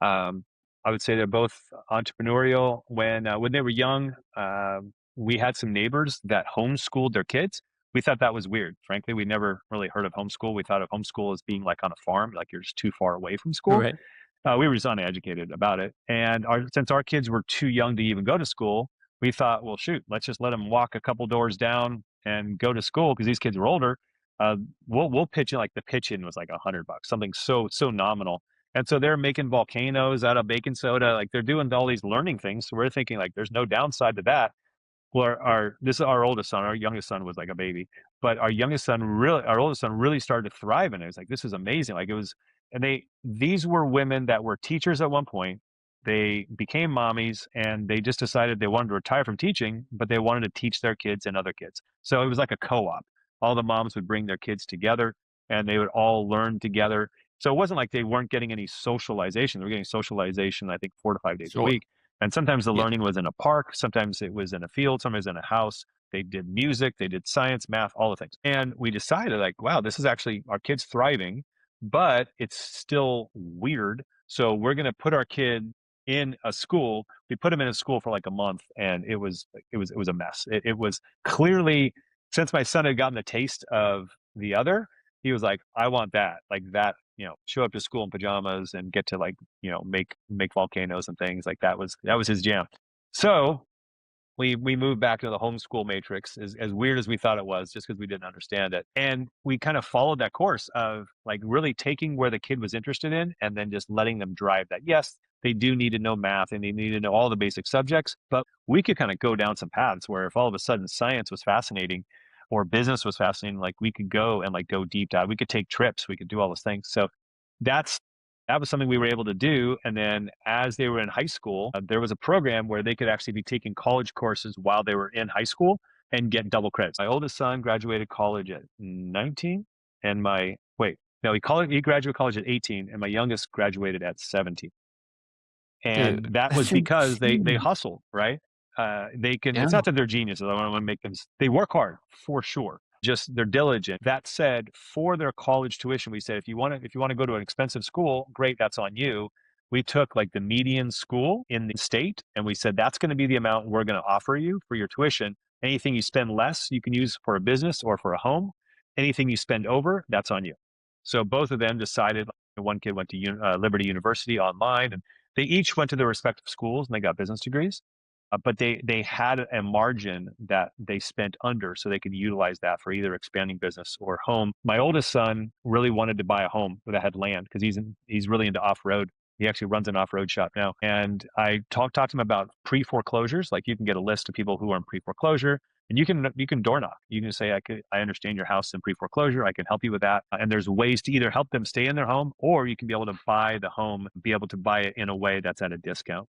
Um, I would say they're both entrepreneurial. When they were young, we had some neighbors that homeschooled their kids. We thought that was weird. Frankly, we never really heard of homeschool. We thought of homeschool as being like on a farm, like you're just too far away from school. Right. We were just uneducated about it, and since our kids were too young to even go to school, we thought, well, shoot, let's just let them walk a couple doors down and go to school because these kids were older. Uh, we'll pitch in like the pitch in was like $100, something so nominal, and so they're making volcanoes out of baking soda, like they're doing all these learning things. So we're thinking like, there's no downside to that. Well, our this is our oldest son. Our youngest son was like a baby, but our oldest son really started to thrive in it. It was like, this is amazing. Like it was, and these were women that were teachers at one point. They became mommies and they just decided they wanted to retire from teaching, but they wanted to teach their kids and other kids. So it was like a co-op. All the moms would bring their kids together and they would all learn together. So it wasn't like they weren't getting any socialization. They were getting socialization, I think, 4 to 5 days a Sure. week. And sometimes the Yeah. learning was in a park, sometimes it was in a field, sometimes in a house. They did music, they did science, math, all the things. And we decided, like, wow, this is actually our kids thriving, but it's still weird. So we're going to put our kid in a school. We put him in a school for like a month, and it was a mess. It was clearly, since my son had gotten the taste of the other, he was like, I want that, like that. Show up to school in pajamas and get to like make volcanoes and things like that was his jam. So we moved back to the homeschool matrix, as weird as we thought it was, just because we didn't understand it, and we kind of followed that course of like really taking where the kid was interested in and then just letting them drive that. Yes, they do need to know math and they need to know all the basic subjects, but we could kind of go down some paths where if all of a sudden science was fascinating or business was fascinating, like we could go and like go deep dive, we could take trips, we could do all those things. So that's that was something we were able to do. And then as they were in high school, there was a program where they could actually be taking college courses while they were in high school and get double credits. My oldest son graduated college at 19, and he graduated college at 18, and my youngest graduated at 17. And Dude, that was that's because they insane. hustle, right? They can. Yeah. It's not that they're geniuses. I don't want to make them. They work hard for sure. Just they're diligent. That said, for their college tuition, we said if you want to go to an expensive school, great, that's on you. We took like the median school in the state, and we said that's going to be the amount we're going to offer you for your tuition. Anything you spend less, you can use for a business or for a home. Anything you spend over, that's on you. So both of them decided. One kid went to Liberty University online, and they each went to their respective schools and they got business degrees, but they had a margin that they spent under, so they could utilize that for either expanding business or home. My oldest son really wanted to buy a home that had land because he's really into off road. He actually runs an off road shop now, and I talked to him about pre foreclosures. Like you can get a list of people who are in pre foreclosure, and you can door knock. You can say, I understand your house in pre foreclosure. I can help you with that. And there's ways to either help them stay in their home, or you can be able to buy the home, be able to buy it in a way that's at a discount.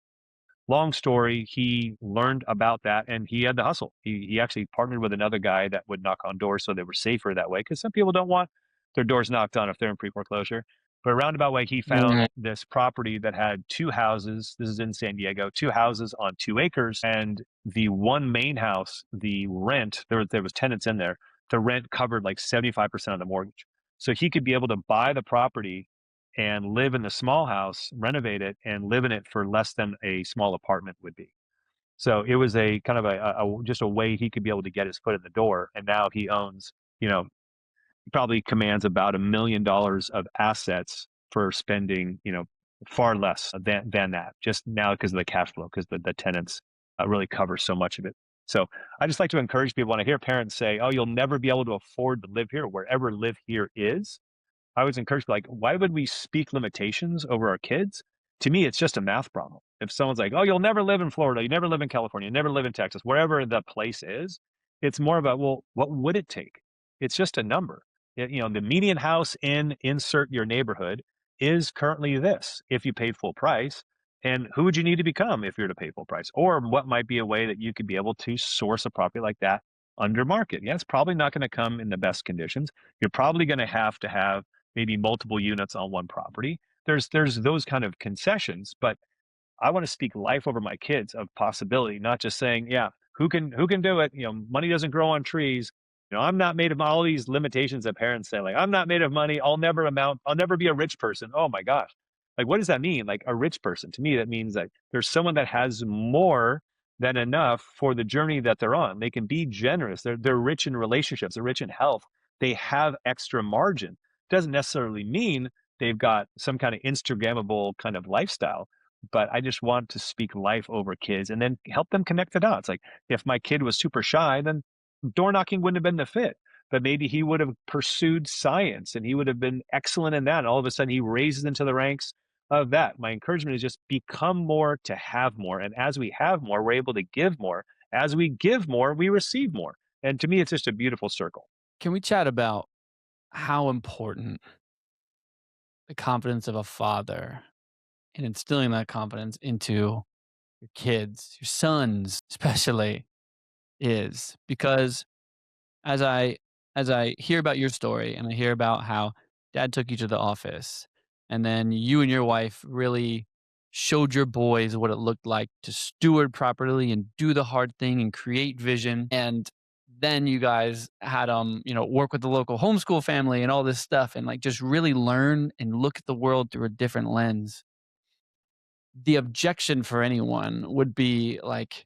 Long story, he learned about that and he had the hustle. He actually partnered with another guy that would knock on doors so they were safer that way, because some people don't want their doors knocked on if they're in pre foreclosure. But a roundabout way, he found Right. this property that had two houses. This is in San Diego, two houses on 2 acres. And the one main house, the rent, there was tenants in there. The rent covered like 75% of the mortgage. So he could be able to buy the property and live in the small house, renovate it, and live in it for less than a small apartment would be. So it was a kind of just a way he could be able to get his foot in the door. And now he owns, he probably commands about $1 million of assets for spending, far less than that. Just now because of the cash flow, because the tenants really cover so much of it. So I just like to encourage people when I hear parents say, "Oh, you'll never be able to afford to live here," wherever live here is. I always encourage, like, why would we speak limitations over our kids? To me, it's just a math problem. If someone's like, oh, you'll never live in Florida, you never live in California, you never live in Texas, wherever the place is, it's more about, well, what would it take? It's just a number. The median house in insert your neighborhood is currently this if you paid full price. And who would you need to become if you're to pay full price? Or what might be a way that you could be able to source a property like that under market. Yeah, it's probably not going to come in the best conditions. You're probably going to have maybe multiple units on one property. There's those kind of concessions, but I want to speak life over my kids of possibility, not just saying, yeah, who can do it? You know, money doesn't grow on trees. You know, I'm not made of all these limitations that parents say, like, I'm not made of money. I'll never be a rich person. Oh my gosh. Like, what does that mean? Like a rich person. To me, that means that there's someone that has more than enough for the journey that they're on. They can be generous. They're rich in relationships, they're rich in health. They have extra margin. Doesn't necessarily mean they've got some kind of Instagrammable kind of lifestyle, but I just want to speak life over kids and then help them connect the dots. Like if my kid was super shy, then door knocking wouldn't have been the fit. But maybe he would have pursued science and he would have been excellent in that. And all of a sudden he raises into the ranks of that. My encouragement is just become more to have more. And as we have more, we're able to give more. As we give more, we receive more. And to me, it's just a beautiful circle. Can we chat about how important the confidence of a father and instilling that confidence into your kids, your sons especially, is? Because as I as I hear about your story and I hear about how dad took you to the office and then you and your wife really showed your boys what it looked like to steward properly and do the hard thing and create vision, and then you guys had work with the local homeschool family and all this stuff and like just really learn and look at the world through a different lens. The objection for anyone would be like,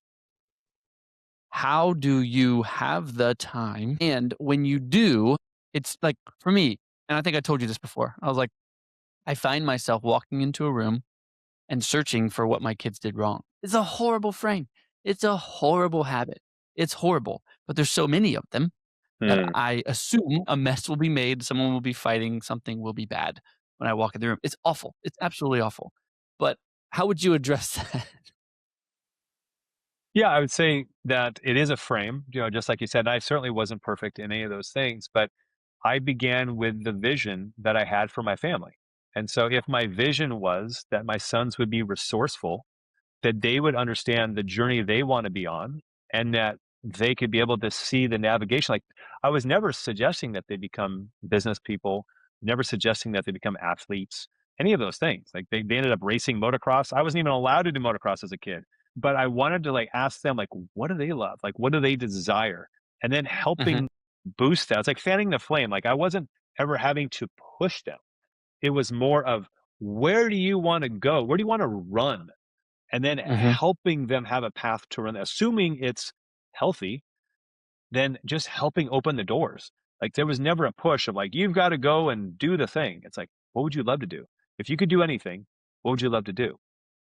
how do you have the time? And when you do, it's like for me, and I think I told you this before, I was like, I find myself walking into a room and searching for what my kids did wrong. It's a horrible frame. It's a horrible habit. It's horrible, but there's so many of them that Hmm. I assume a mess will be made, someone will be fighting, something will be bad when I walk in the room. It's awful. It's absolutely awful. But how would you address that? Yeah, I would say that it is a frame, you know, just like you said. I certainly wasn't perfect in any of those things, but I began with the vision that I had for my family. And so if my vision was that my sons would be resourceful, that they would understand the journey they want to be on, and that they could be able to see the navigation. Like I was never suggesting that they become business people, never suggesting that they become athletes, any of those things. Like they ended up racing motocross. I wasn't even allowed to do motocross as a kid, but I wanted to like ask them, like, what do they love? Like, what do they desire? And then Mhm, helping boost that. It's like fanning the flame. Like I wasn't ever having to push them. It was more of, where do you want to go? Where do you want to run? And then mhm, helping them have a path to run, assuming it's healthy, then just helping open the doors. Like there was never a push of like, you've got to go and do the thing. It's like, what would you love to do? If you could do anything, what would you love to do?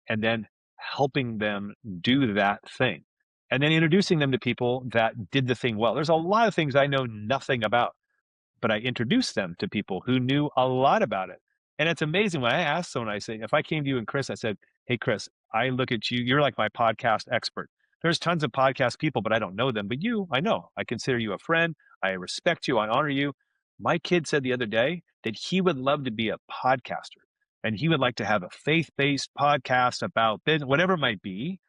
And then helping them do that thing. And then introducing them to people that did the thing well. There's a lot of things I know nothing about, but I introduced them to people who knew a lot about it. And it's amazing when I ask someone, I say, if I came to you and Chris, I said, hey, Chris, I look at you, you're like my podcast expert. There's tons of podcast people, but I don't know them. But you, I know. I consider you a friend. I respect you. I honor you. My kid said the other day that he would love to be a podcaster and he would like to have a faith based podcast about business, whatever it might be.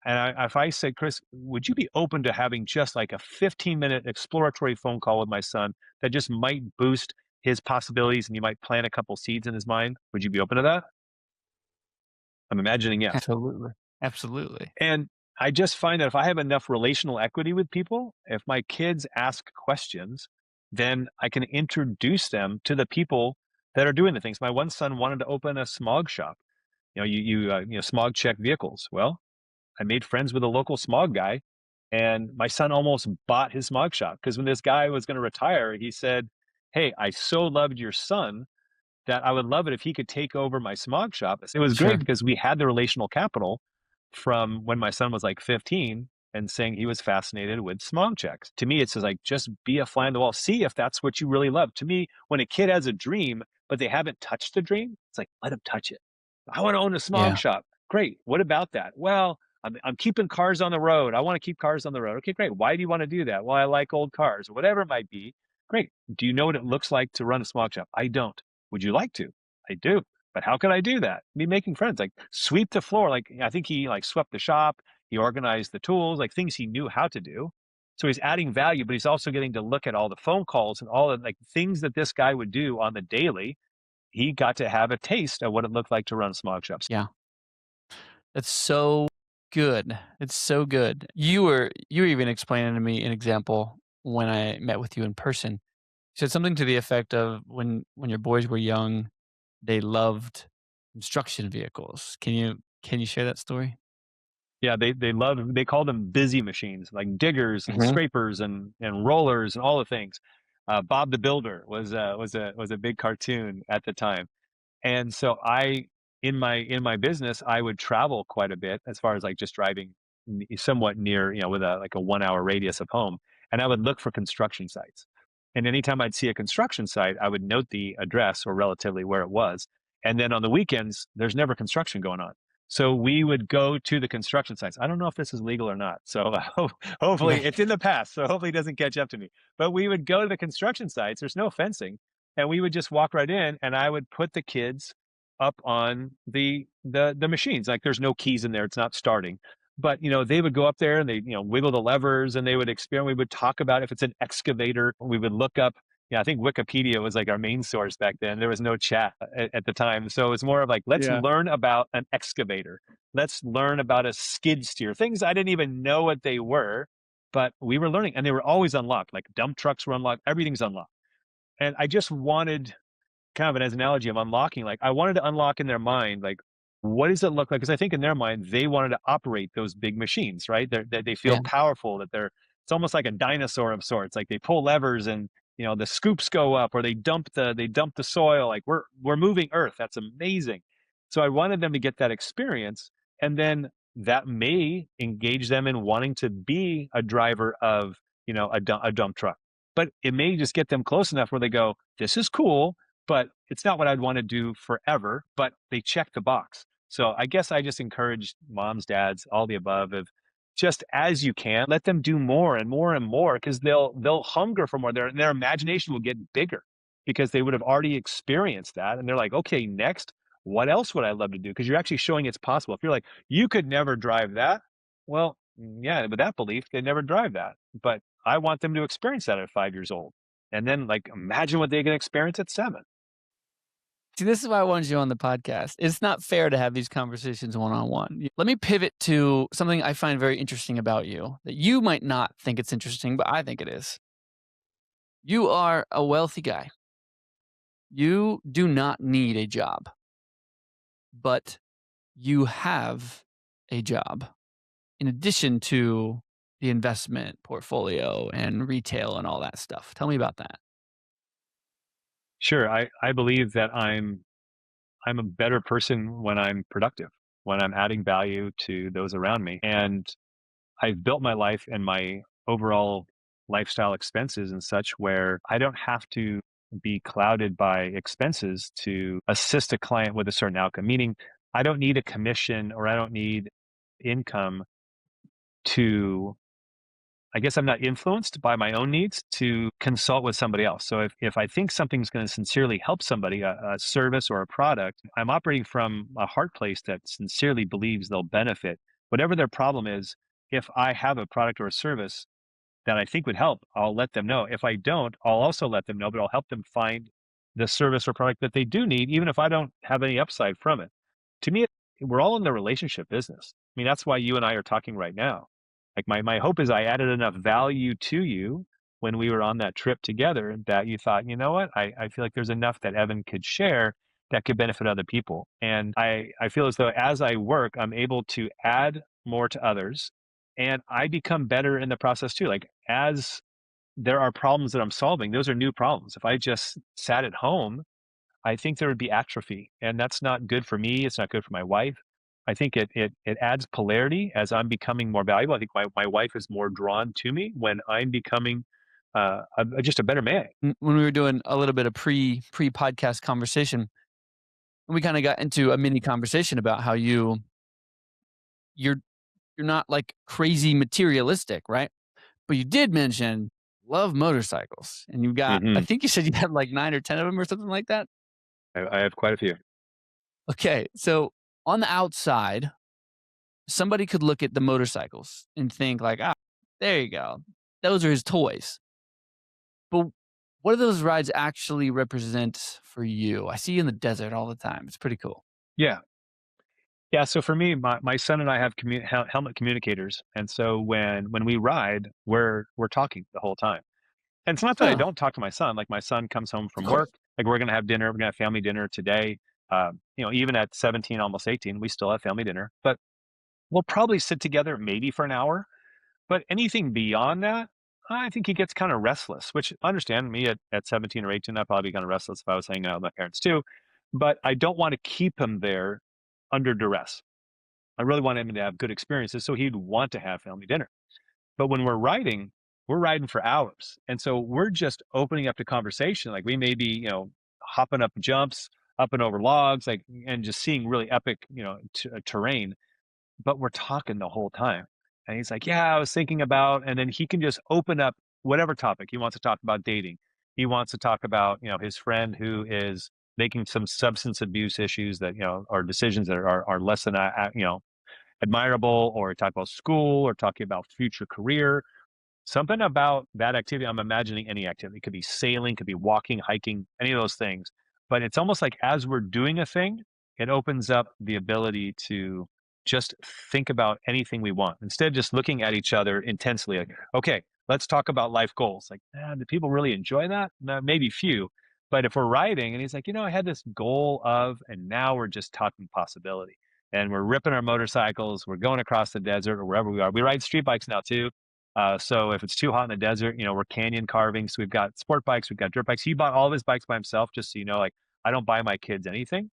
And if I said, Chris, would you be open to having just like a 15-minute exploratory phone call with my son that just might boost his possibilities and you might plant a couple seeds in his mind? Would you be open to that? I'm imagining yes. absolutely, absolutely. And I just find that if I have enough relational equity with people, if my kids ask questions, then I can introduce them to the people that are doing the things. My one son wanted to open a smog shop. You know, smog check vehicles. Well, I made friends with a local smog guy, and my son almost bought his smog shop because when this guy was going to retire, he said, "Hey, I so loved your son that I would love it if he could take over my smog shop." It was great Sure. because we had the relational capital from when my son was like 15 and saying he was fascinated with smog checks. To me, it's just like, just be a fly on the wall. See if that's what you really love. To me, when a kid has a dream, but they haven't touched the dream, it's like, let them touch it. I want to own a smog Yeah. shop. Great. What about that? Well, I'm keeping cars on the road. I want to keep cars on the road. Okay, great. Why do you want to do that? Well, I like old cars or whatever it might be. Great. Do you know what it looks like to run a smog shop? I don't. Would you like to? I do. But how could I do that? Be making friends, like sweep the floor. Like I think he like swept the shop. He organized the tools, like things he knew how to do. So he's adding value, but he's also getting to look at all the phone calls and all the like things that this guy would do on the daily. He got to have a taste of what it looked like to run smog shops. Yeah. That's so good. It's so good. You were even explaining to me an example when I met with you in person. You said something to the effect of when your boys were young, they loved construction vehicles. Can you share that story? Yeah, they called them busy machines, like diggers and Mhm. scrapers and rollers and all the things. Bob the Builder was a big cartoon at the time. And so in my business, I would travel quite a bit as far as like just driving somewhat near, with a like a 1 hour radius of home. And I would look for construction sites. And anytime I'd see a construction site, I would note the address or relatively where it was. And then on the weekends, there's never construction going on. So we would go to the construction sites. I don't know if this is legal or not. So hopefully Right. it's in the past. So hopefully it doesn't catch up to me. But we would go to the construction sites. There's no fencing, and we would just walk right in, and I would put the kids up on the machines. Like there's no keys in there, it's not starting. But they would go up there and they wiggle the levers and they would experiment. We would talk about if it's an excavator. We would look up. Yeah, I think Wikipedia was like our main source back then. There was no chat at the time. So it was more of like, let's Yeah. learn about an excavator. Let's learn about a skid steer. Things I didn't even know what they were, but we were learning and they were always unlocked. Like dump trucks were unlocked. Everything's unlocked. And I just wanted kind of as an analogy of unlocking, like I wanted to unlock in their mind, like, what does it look like? Because I think in their mind, they wanted to operate those big machines, right? That they feel Yeah. powerful, that it's almost like a dinosaur of sorts. Like they pull levers and the scoops go up, or they dump the soil. Like we're moving Earth. That's amazing. So I wanted them to get that experience, and then that may engage them in wanting to be a driver of a dump truck. But it may just get them close enough where they go, "This is cool, but it's not what I'd want to do forever," but they check the box. So I guess I just encourage moms, dads, all the above of just as you can, let them do more and more and more because they'll hunger for more. Their imagination will get bigger because they would have already experienced that. And they're like, okay, next, what else would I love to do? Because you're actually showing it's possible. If you're like, you could never drive that, well, yeah, with that belief, they never drive that. But I want them to experience that at 5 years old. And then like imagine what they can experience at 7. See, this is why I wanted you on the podcast. It's not fair to have these conversations one on one. Let me pivot to something I find very interesting about you that you might not think it's interesting, but I think it is. You are a wealthy guy. You do not need a job, but you have a job in addition to the investment portfolio and retail and all that stuff. Tell me about that. Sure, I believe that I'm a better person when I'm productive, when I'm adding value to those around me. And I've built my life and my overall lifestyle expenses and such where I don't have to be clouded by expenses to assist a client with a certain outcome. Meaning I don't need a commission or I don't need income to I guess I'm not influenced by my own needs to consult with somebody else. So if I think something's going to sincerely help somebody, a service or a product, I'm operating from a heart place that sincerely believes they'll benefit. Whatever their problem is, if I have a product or a service that I think would help, I'll let them know. If I don't, I'll also let them know, but I'll help them find the service or product that they do need, even if I don't have any upside from it. To me, we're all in the relationship business. I mean, that's why you and I are talking right now. Like my hope is I added enough value to you when we were on that trip together that you thought, you know what, I feel like there's enough that Evan could share that could benefit other people. And I feel as though as I work, I'm able to add more to others and I become better in the process too. Like as there are problems that I'm solving, those are new problems. If I just sat at home, I think there would be atrophy, and that's not good for me. It's not good for my wife. I think it adds polarity as I'm becoming more valuable. I think my wife is more drawn to me when I'm becoming just a better man. When we were doing a little bit of pre podcast conversation, we kind of got into a mini conversation about how you're you're not like crazy materialistic, right? But you did mention love motorcycles, and you got I Hmm. think you said you had like 9 or 10 of them or something like that? I have quite a few. Okay, so on the outside, somebody could look at the motorcycles and think like, "Ah, there you go. those are his toys. But what do those rides actually represent for you? I see you in the desert all the time. It's pretty cool. Yeah. Yeah, so for me, my son and I have helmet communicators, and so when we ride, we're talking the whole time. And it's not that I Oh, don't talk to my son. Like my son comes home of from course. work, like we're gonna have dinner, we're gonna have family dinner today. Even at 17, almost 18, we still have family dinner. But we'll probably sit together maybe for an hour. But anything beyond that, I think he gets kind of restless, which understand me at 17 or 18, I'd probably be kind of restless if I was hanging out with my parents too. But I don't want to keep him there under duress. I really want him to have good experiences, so he'd want to have family dinner. But when we're riding for hours. And so we're just opening up to conversation. Like we may be, hopping up jumps, up and over logs, like, and just seeing really epic, terrain, but we're talking the whole time. And he's like, yeah, I was thinking about, and then he can just open up whatever topic he wants to talk about dating. He wants to talk about, his friend who is making some substance abuse issues that, are decisions that are less than, admirable, or talk about school, or talking about future career. Something about that activity, I'm imagining any activity. It could be sailing, could be walking, hiking, any of those things. But it's almost like as we're doing a thing, it opens up the ability to just think about anything we want instead of just looking at each other intensely. Like, okay, let's talk about life goals. Like, do people really enjoy that? No, maybe few. But if we're writing and he's like, I had this goal of, and now we're just talking possibility. And we're ripping our motorcycles, we're going across the desert or wherever we are. We ride street bikes now too, so if it's too hot in the desert, we're canyon carving. So we've got sport bikes, we've got dirt bikes. He bought all of his bikes by himself, just so you know, like I don't buy my kids anything.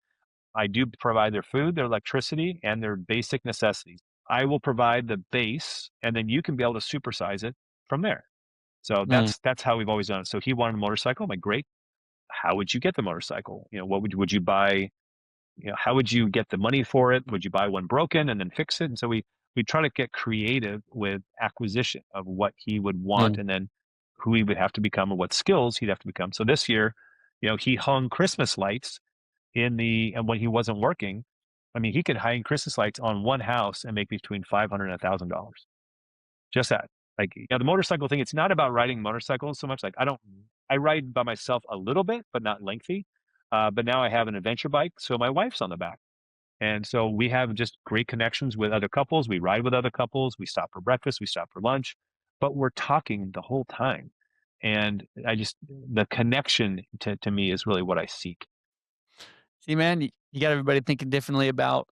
I do provide their food, their electricity, and their basic necessities. I will provide the base, and then you can be able to supersize it from there. So Mm, that's how we've always done it. So he wanted a motorcycle. I'm like, great. How would you get the motorcycle? What would you buy? How would you get the money for it? Would you buy one broken and then fix it? And so we try to get creative with acquisition of what he would want, mm. and then who he would have to become or what skills he'd have to become. So this year, he hung Christmas lights and when he wasn't working. I mean, he could hang Christmas lights on one house and make between 500 and $1,000. Just that. Like, the motorcycle thing, it's not about riding motorcycles so much. Like, I ride by myself a little bit, but not lengthy. But now I have an adventure bike, so my wife's on the back. And so we have just great connections with other couples. We ride with other couples. We stop for breakfast. We stop for lunch, but we're talking the whole time. And the connection to me is really what I seek. See, man, you got everybody thinking differently about,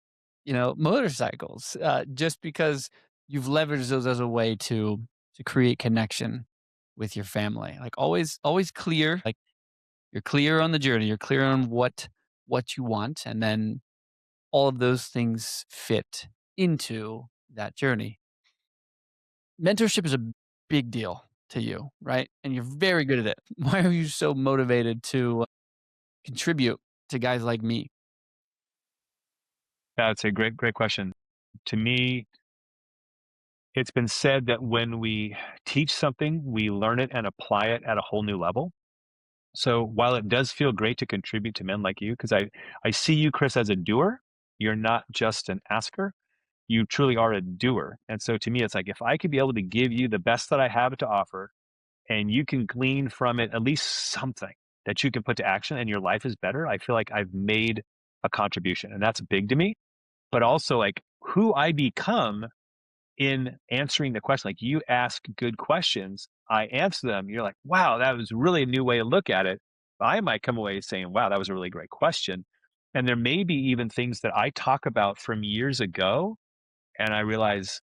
motorcycles, just because you've leveraged those as a way to create connection with your family. Like always clear, like you're clear on the journey, you're clear on what you want, and then all of those things fit into that journey. Mentorship is a big deal to you, right? And you're very good at it. Why are you so motivated to contribute to guys like me? That's a great, great question. To me, it's been said that when we teach something, we learn it and apply it at a whole new level. So while it does feel great to contribute to men like you, because I see you, Chris, as a doer, you're not just an asker. You truly are a doer. And so to me, it's like if I could be able to give you the best that I have to offer, and you can glean from it at least something that you can put to action and your life is better, I feel like I've made a contribution. And that's big to me. But also, like, who I become in answering the question. Like, you ask good questions, I answer them. You're like, wow, that was really a new way to look at it. I might come away saying, wow, that was a really great question. And there may be even things that I talk about from years ago, and I realize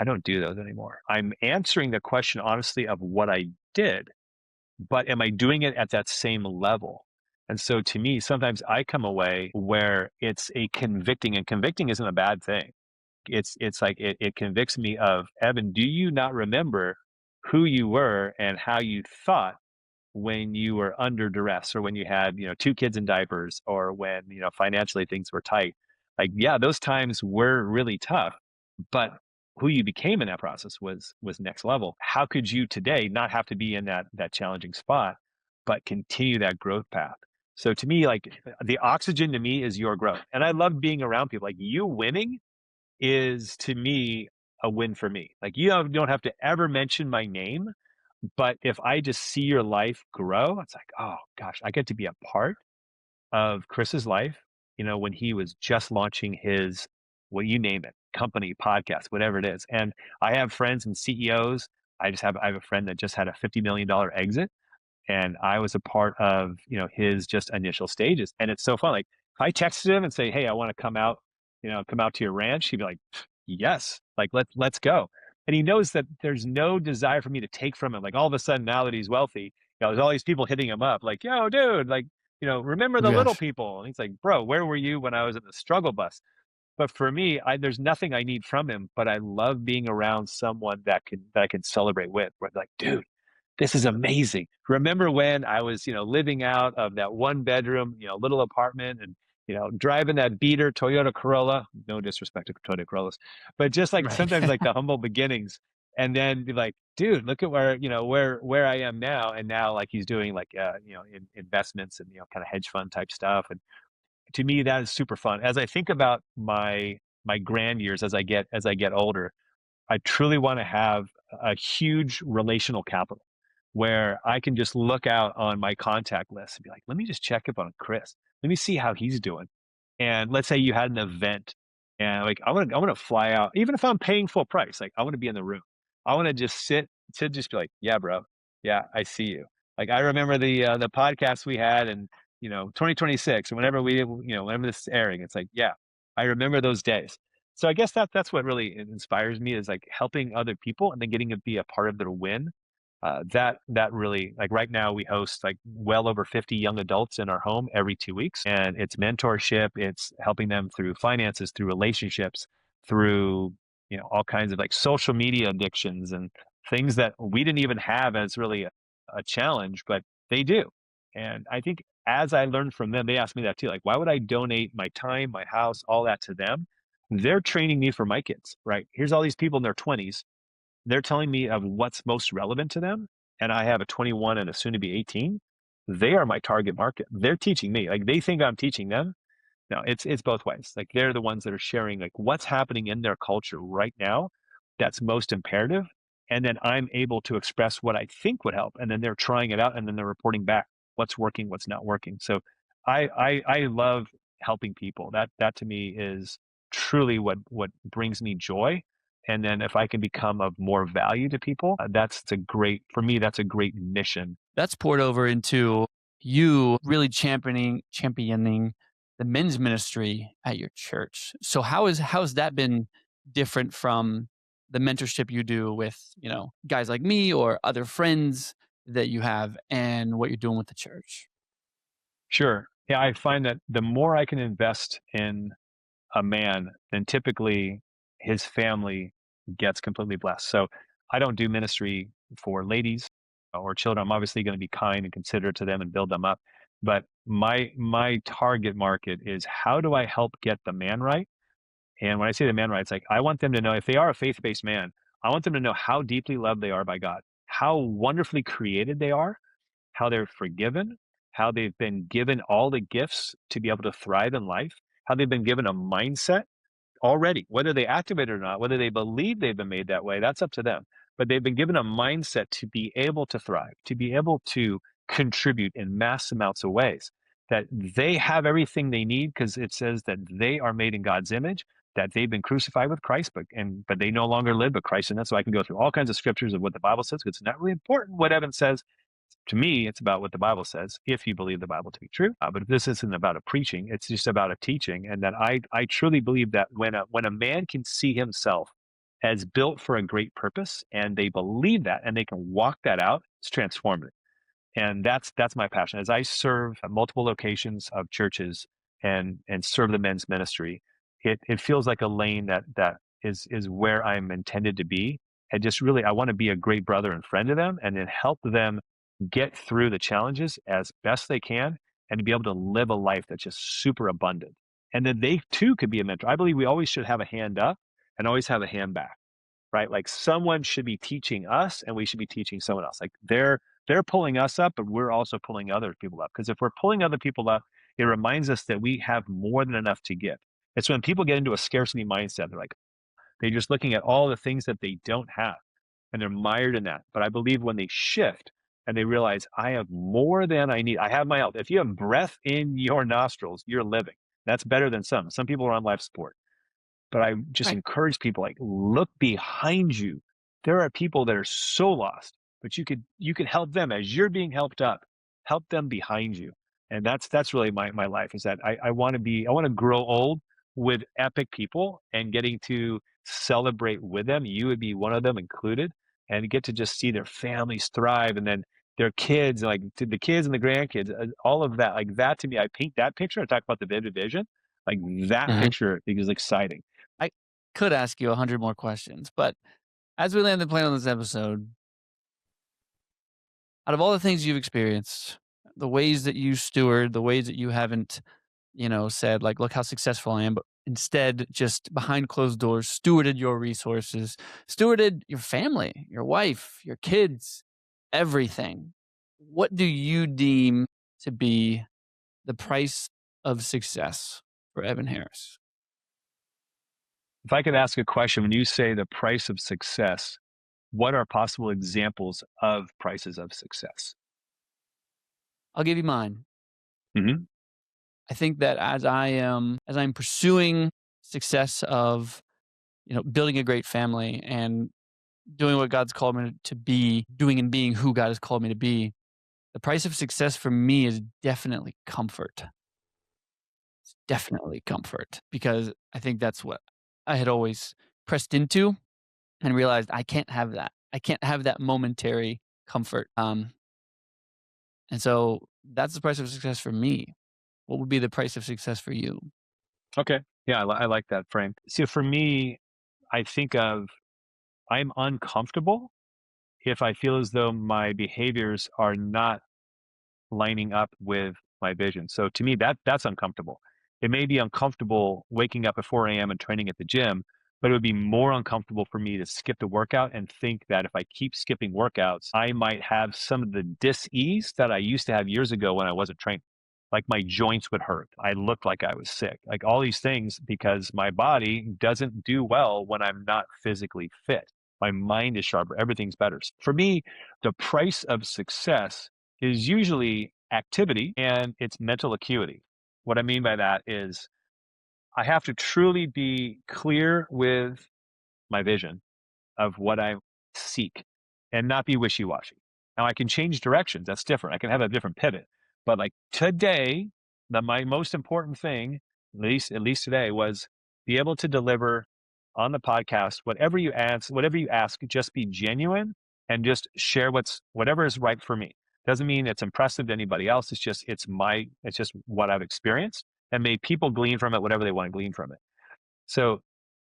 I don't do those anymore. I'm answering the question honestly of what I did, but am I doing it at that same level? And so to me, sometimes I come away where it's a convicting, and convicting isn't a bad thing. It's like it convicts me of, Evan, do you not remember who you were and how you thought when you were under duress, or when you had, two kids in diapers, or when, financially things were tight? Like, yeah, those times were really tough, but who you became in that process was next level. How could you today not have to be in that challenging spot, but continue that growth path? So to me, like, the oxygen to me is your growth. And I love being around people like you. Winning is to me a win for me. Like, don't have to ever mention my name, But if I just see your life grow, it's like, oh gosh, I get to be a part of Chris's life, when he was just launching his, well, you name it, company, podcast, whatever it is. And I have friends and CEOs. I have a friend that just had a $50 million exit, and I was a part of, his just initial stages. And it's so fun. Like if I texted him and say, "Hey, I want to come out to your ranch," he'd be like, "Yes, like let's go." And he knows that there's no desire for me to take from him. Like all of a sudden, now that he's wealthy, there's all these people hitting him up, like, "Yo, dude, like, remember Oh the little gosh. people?" And he's like, "Bro, where were you when I was in the struggle bus?" But for me, there's nothing I need from him, but I love being around someone that I can celebrate with. Where like, dude, this is amazing. Remember when I was, living out of that one bedroom, little apartment and, driving that beater Toyota Corolla, no disrespect to Toyota Corollas, but just like Right. sometimes like the humble beginnings and then be like, dude, look at where, where I am now. And now like he's doing like, investments and, kind of hedge fund type stuff. And to me, that is super fun. As I think about my grand years as I get older, I truly want to have a huge relational capital where I can just look out on my contact list and be like, let me just check up on Chris. Let me see how he's doing. And let's say you had an event and like I want to fly out, even if I'm paying full price, like I want to be in the room. I want to just sit to just be like, yeah, bro. Yeah, I see you. Like I remember the podcast we had and 2026 or whenever whenever this is airing, it's like, yeah, I remember those days. So I guess that's what really inspires me is like helping other people and then getting to be a part of their win. That really like right now we host like well over 50 young adults in our home every 2 weeks, and it's mentorship, it's helping them through finances, through relationships, through all kinds of like social media addictions and things that we didn't even have as really a challenge, but they do. And I think as I learned from them, they asked me that too, like why would I donate my time, my house, all that to them? They're training me for my kids, right? Here's all these people in their 20s. They're telling me of what's most relevant to them. And I have a 21 and a soon to be 18. They are my target market. They're teaching me. Like they think I'm teaching them. No, it's both ways. Like they're the ones that are sharing like what's happening in their culture right now that's most imperative. And then I'm able to express what I think would help. And then they're trying it out and then they're reporting back what's working, what's not working. So I love helping people. That to me is truly what brings me joy. And then if I can become of more value to people, that's a great for me, that's a great mission. That's poured over into you really championing the men's ministry at your church. So how has that been different from the mentorship you do with, guys like me or other friends that you have and what you're doing with the church? Sure. Yeah, I find that the more I can invest in a man, then typically his family gets completely blessed. So I don't do ministry for ladies or children. I'm obviously going to be kind and considerate to them and build them up. But my target market is how do I help get the man right? And when I say the man right, it's like I want them to know if they are a faith-based man, I want them to know how deeply loved they are by God, how wonderfully created they are, how they're forgiven, how they've been given all the gifts to be able to thrive in life, how they've been given a mindset already, whether they activate it or not, whether they believe they've been made that way, that's up to them. But they've been given a mindset to be able to thrive, to be able to contribute in mass amounts of ways, that they have everything they need because it says that they are made in God's image, that they've been crucified with Christ, but they no longer live, but Christ in them. So I can go through all kinds of scriptures of what the Bible says. 'Cause it's not really important what Evan says to me, it's about what the Bible says, if you believe the Bible to be true. But if this isn't about a preaching, it's just about a teaching. And that I truly believe that when a man can see himself as built for a great purpose and they believe that and they can walk that out, it's transformative. And that's my passion. As I serve at multiple locations of churches and serve the men's ministry, it feels like a lane that is where I'm intended to be. And just really, I want to be a great brother and friend to them, and then help them get through the challenges as best they can, and to be able to live a life that's just super abundant. And then they too could be a mentor. I believe we always should have a hand up and always have a hand back, right? Like someone should be teaching us and we should be teaching someone else. Like they're pulling us up, but we're also pulling other people up. Because if we're pulling other people up, it reminds us that we have more than enough to give. It's when people get into a scarcity mindset, they're just looking at all the things that they don't have. and they're mired in that. But I believe when they shift and they realize I have more than I need, I have my health. If you have breath in your nostrils, you're living. That's better than some. Some people are on life support. But I just Right. encourage people, like, look behind you. There are people that are so lost, but you could help them as you're being helped up. Help them behind you. And that's really my life, is that I want to grow old with epic people and getting to celebrate with them. You would be one of them included, and get to just see their families thrive, and then their kids, like to the kids and the grandkids, all of that. Like that, to me, I paint that picture. I talk about the vivid vision. Like that Mhm. picture, I think, is exciting. I could ask you 100 more questions, but as we land the plane on this episode, out of all the things you've experienced, the ways that you steward, the ways that you haven't, said like, look how successful I am, but instead just behind closed doors, stewarded your resources, stewarded your family, your wife, your kids, everything. What do you deem to be the price of success for Evan Harris? If I could ask a question, when you say the price of success, what are possible examples of prices of success? I'll give you mine. Hmm. I think that as I'm pursuing success of, building a great family and doing what God's called me to be, doing and being who God has called me to be, the price of success for me is definitely comfort. It's definitely comfort because I think that's what I had always pressed into and realized I can't have that. I can't have that momentary comfort. And so that's the price of success for me. What would be the price of success for you? Okay. Yeah, I like that frame. See, for me, I think of I'm uncomfortable if I feel as though my behaviors are not lining up with my vision. So to me, that's uncomfortable. It may be uncomfortable waking up at 4 a.m. and training at the gym, but it would be more uncomfortable for me to skip the workout and think that if I keep skipping workouts, I might have some of the dis-ease that I used to have years ago when I wasn't training. Like my joints would hurt. I looked like I was sick. Like all these things because my body doesn't do well when I'm not physically fit. My mind is sharper. Everything's better. For me, the price of success is usually activity and it's mental acuity. What I mean by that is I have to truly be clear with my vision of what I seek and not be wishy washy. Now, I can change directions. That's different. I can have a different pivot. But like today, my most important thing, at least today, was be able to deliver on the podcast whatever you ask, just be genuine and just share whatever is right for me. Doesn't mean it's impressive to anybody else. It's just what I've experienced, and may people glean from it whatever they want to glean from it. So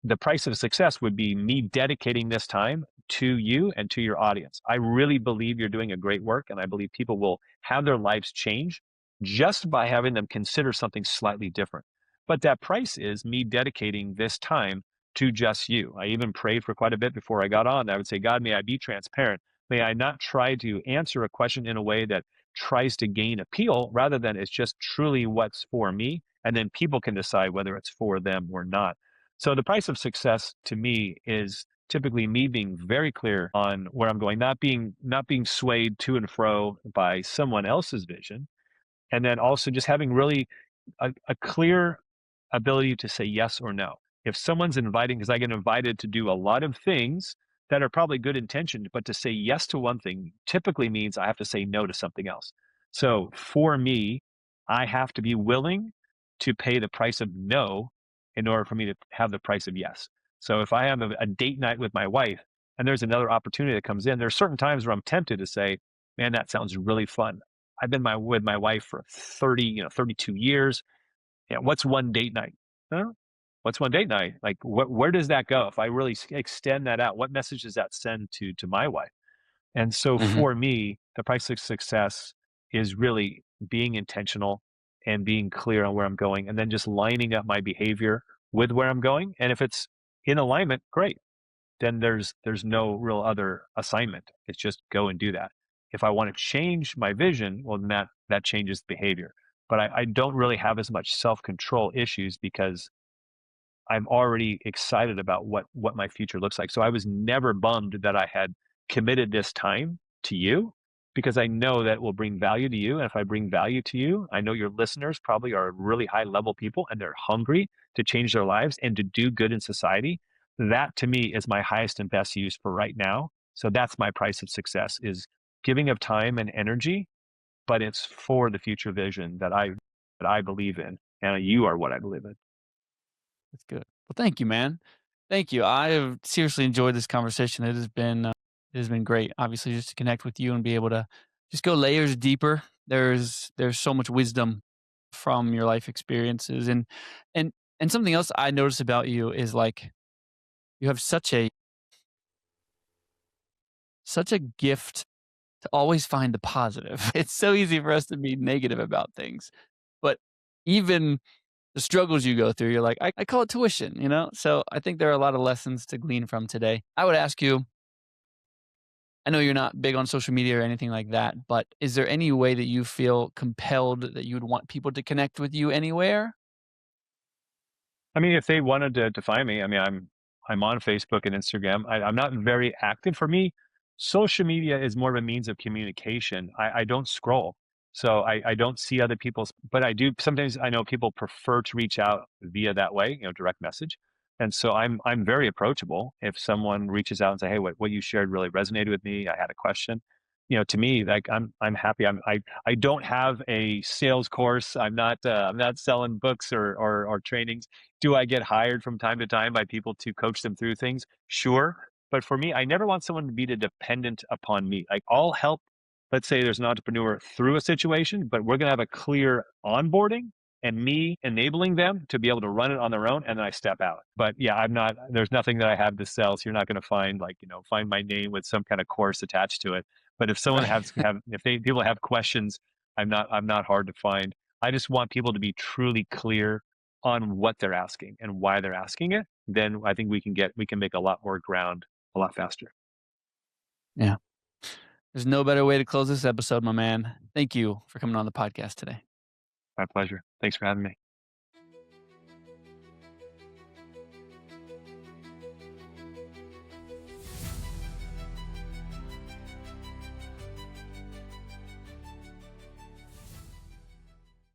the price of success would be me dedicating this time to you and to your audience. I really believe you're doing a great work, and I believe people will have their lives change just by having them consider something slightly different. But that price is me dedicating this time to just you. I even prayed for quite a bit before I got on. I would say, God, may I be transparent. May I not try to answer a question in a way that tries to gain appeal rather than it's just truly what's for me. And then people can decide whether it's for them or not. So the price of success to me is typically me being very clear on where I'm going, not being swayed to and fro by someone else's vision, and then also just having really a clear ability to say yes or no. If someone's inviting, because I get invited to do a lot of things that are probably good intentioned, but to say yes to one thing typically means I have to say no to something else. So for me, I have to be willing to pay the price of no in order for me to have the price of yes. So if I have a date night with my wife and there's another opportunity that comes in, there are certain times where I'm tempted to say, man, that sounds really fun. I've been with my wife for 32 years. Yeah, what's one date night? Huh? What's one date night? Like, where does that go? If I really extend that out, what message does that send to my wife? And so Mhm. for me, the price of success is really being intentional and being clear on where I'm going, and then just lining up my behavior with where I'm going. And if it's in alignment, great. Then there's no real other assignment. It's just go and do that. If I want to change my vision, well, then that changes behavior. But I don't really have as much self-control issues because I'm already excited about what my future looks like. So I was never bummed that I had committed this time to you because I know that will bring value to you. And if I bring value to you, I know your listeners probably are really high level people and they're hungry to change their lives and to do good in society. That to me is my highest and best use for right now. So that's my price of success is giving of time and energy, but it's for the future vision that I believe in. And you are what I believe in. That's good. Well, thank you, man. Thank you. I have seriously enjoyed this conversation. It has been great. Obviously, just to connect with you and be able to just go layers deeper. There's so much wisdom from your life experiences, and and something else I noticed about you is like you have such a gift to always find the positive. It's so easy for us to be negative about things, but even the struggles you go through, you're like, I call it tuition, you know? So I think there are a lot of lessons to glean from today. I would ask you, I know you're not big on social media or anything like that, but is there any way that you feel compelled that you would want people to connect with you anywhere? I mean, if they wanted to find me, I mean, I'm on Facebook and Instagram. I'm not very active. For me, social media is more of a means of communication. I don't scroll, so I don't see other people's. But I do sometimes. I know people prefer to reach out via that way, direct message. And so I'm very approachable. If someone reaches out and say, "Hey, what you shared really resonated with me. I had a question." To me, like I'm happy. I don't have a sales course. I'm not selling books or trainings. Do I get hired from time to time by people to coach them through things? Sure. But for me, I never want someone to be dependent upon me. Like I'll help, let's say there's an entrepreneur through a situation, but we're going to have a clear onboarding and me enabling them to be able to run it on their own. And then I step out. But yeah, there's nothing that I have to sell. So you're not going to find find my name with some kind of course attached to it. But if someone Right. people have questions, I'm not hard to find. I just want people to be truly clear on what they're asking and why they're asking it, then I think we can make a lot more ground a lot faster. Yeah. There's no better way to close this episode, my man. Thank you for coming on the podcast today. My pleasure. Thanks for having me.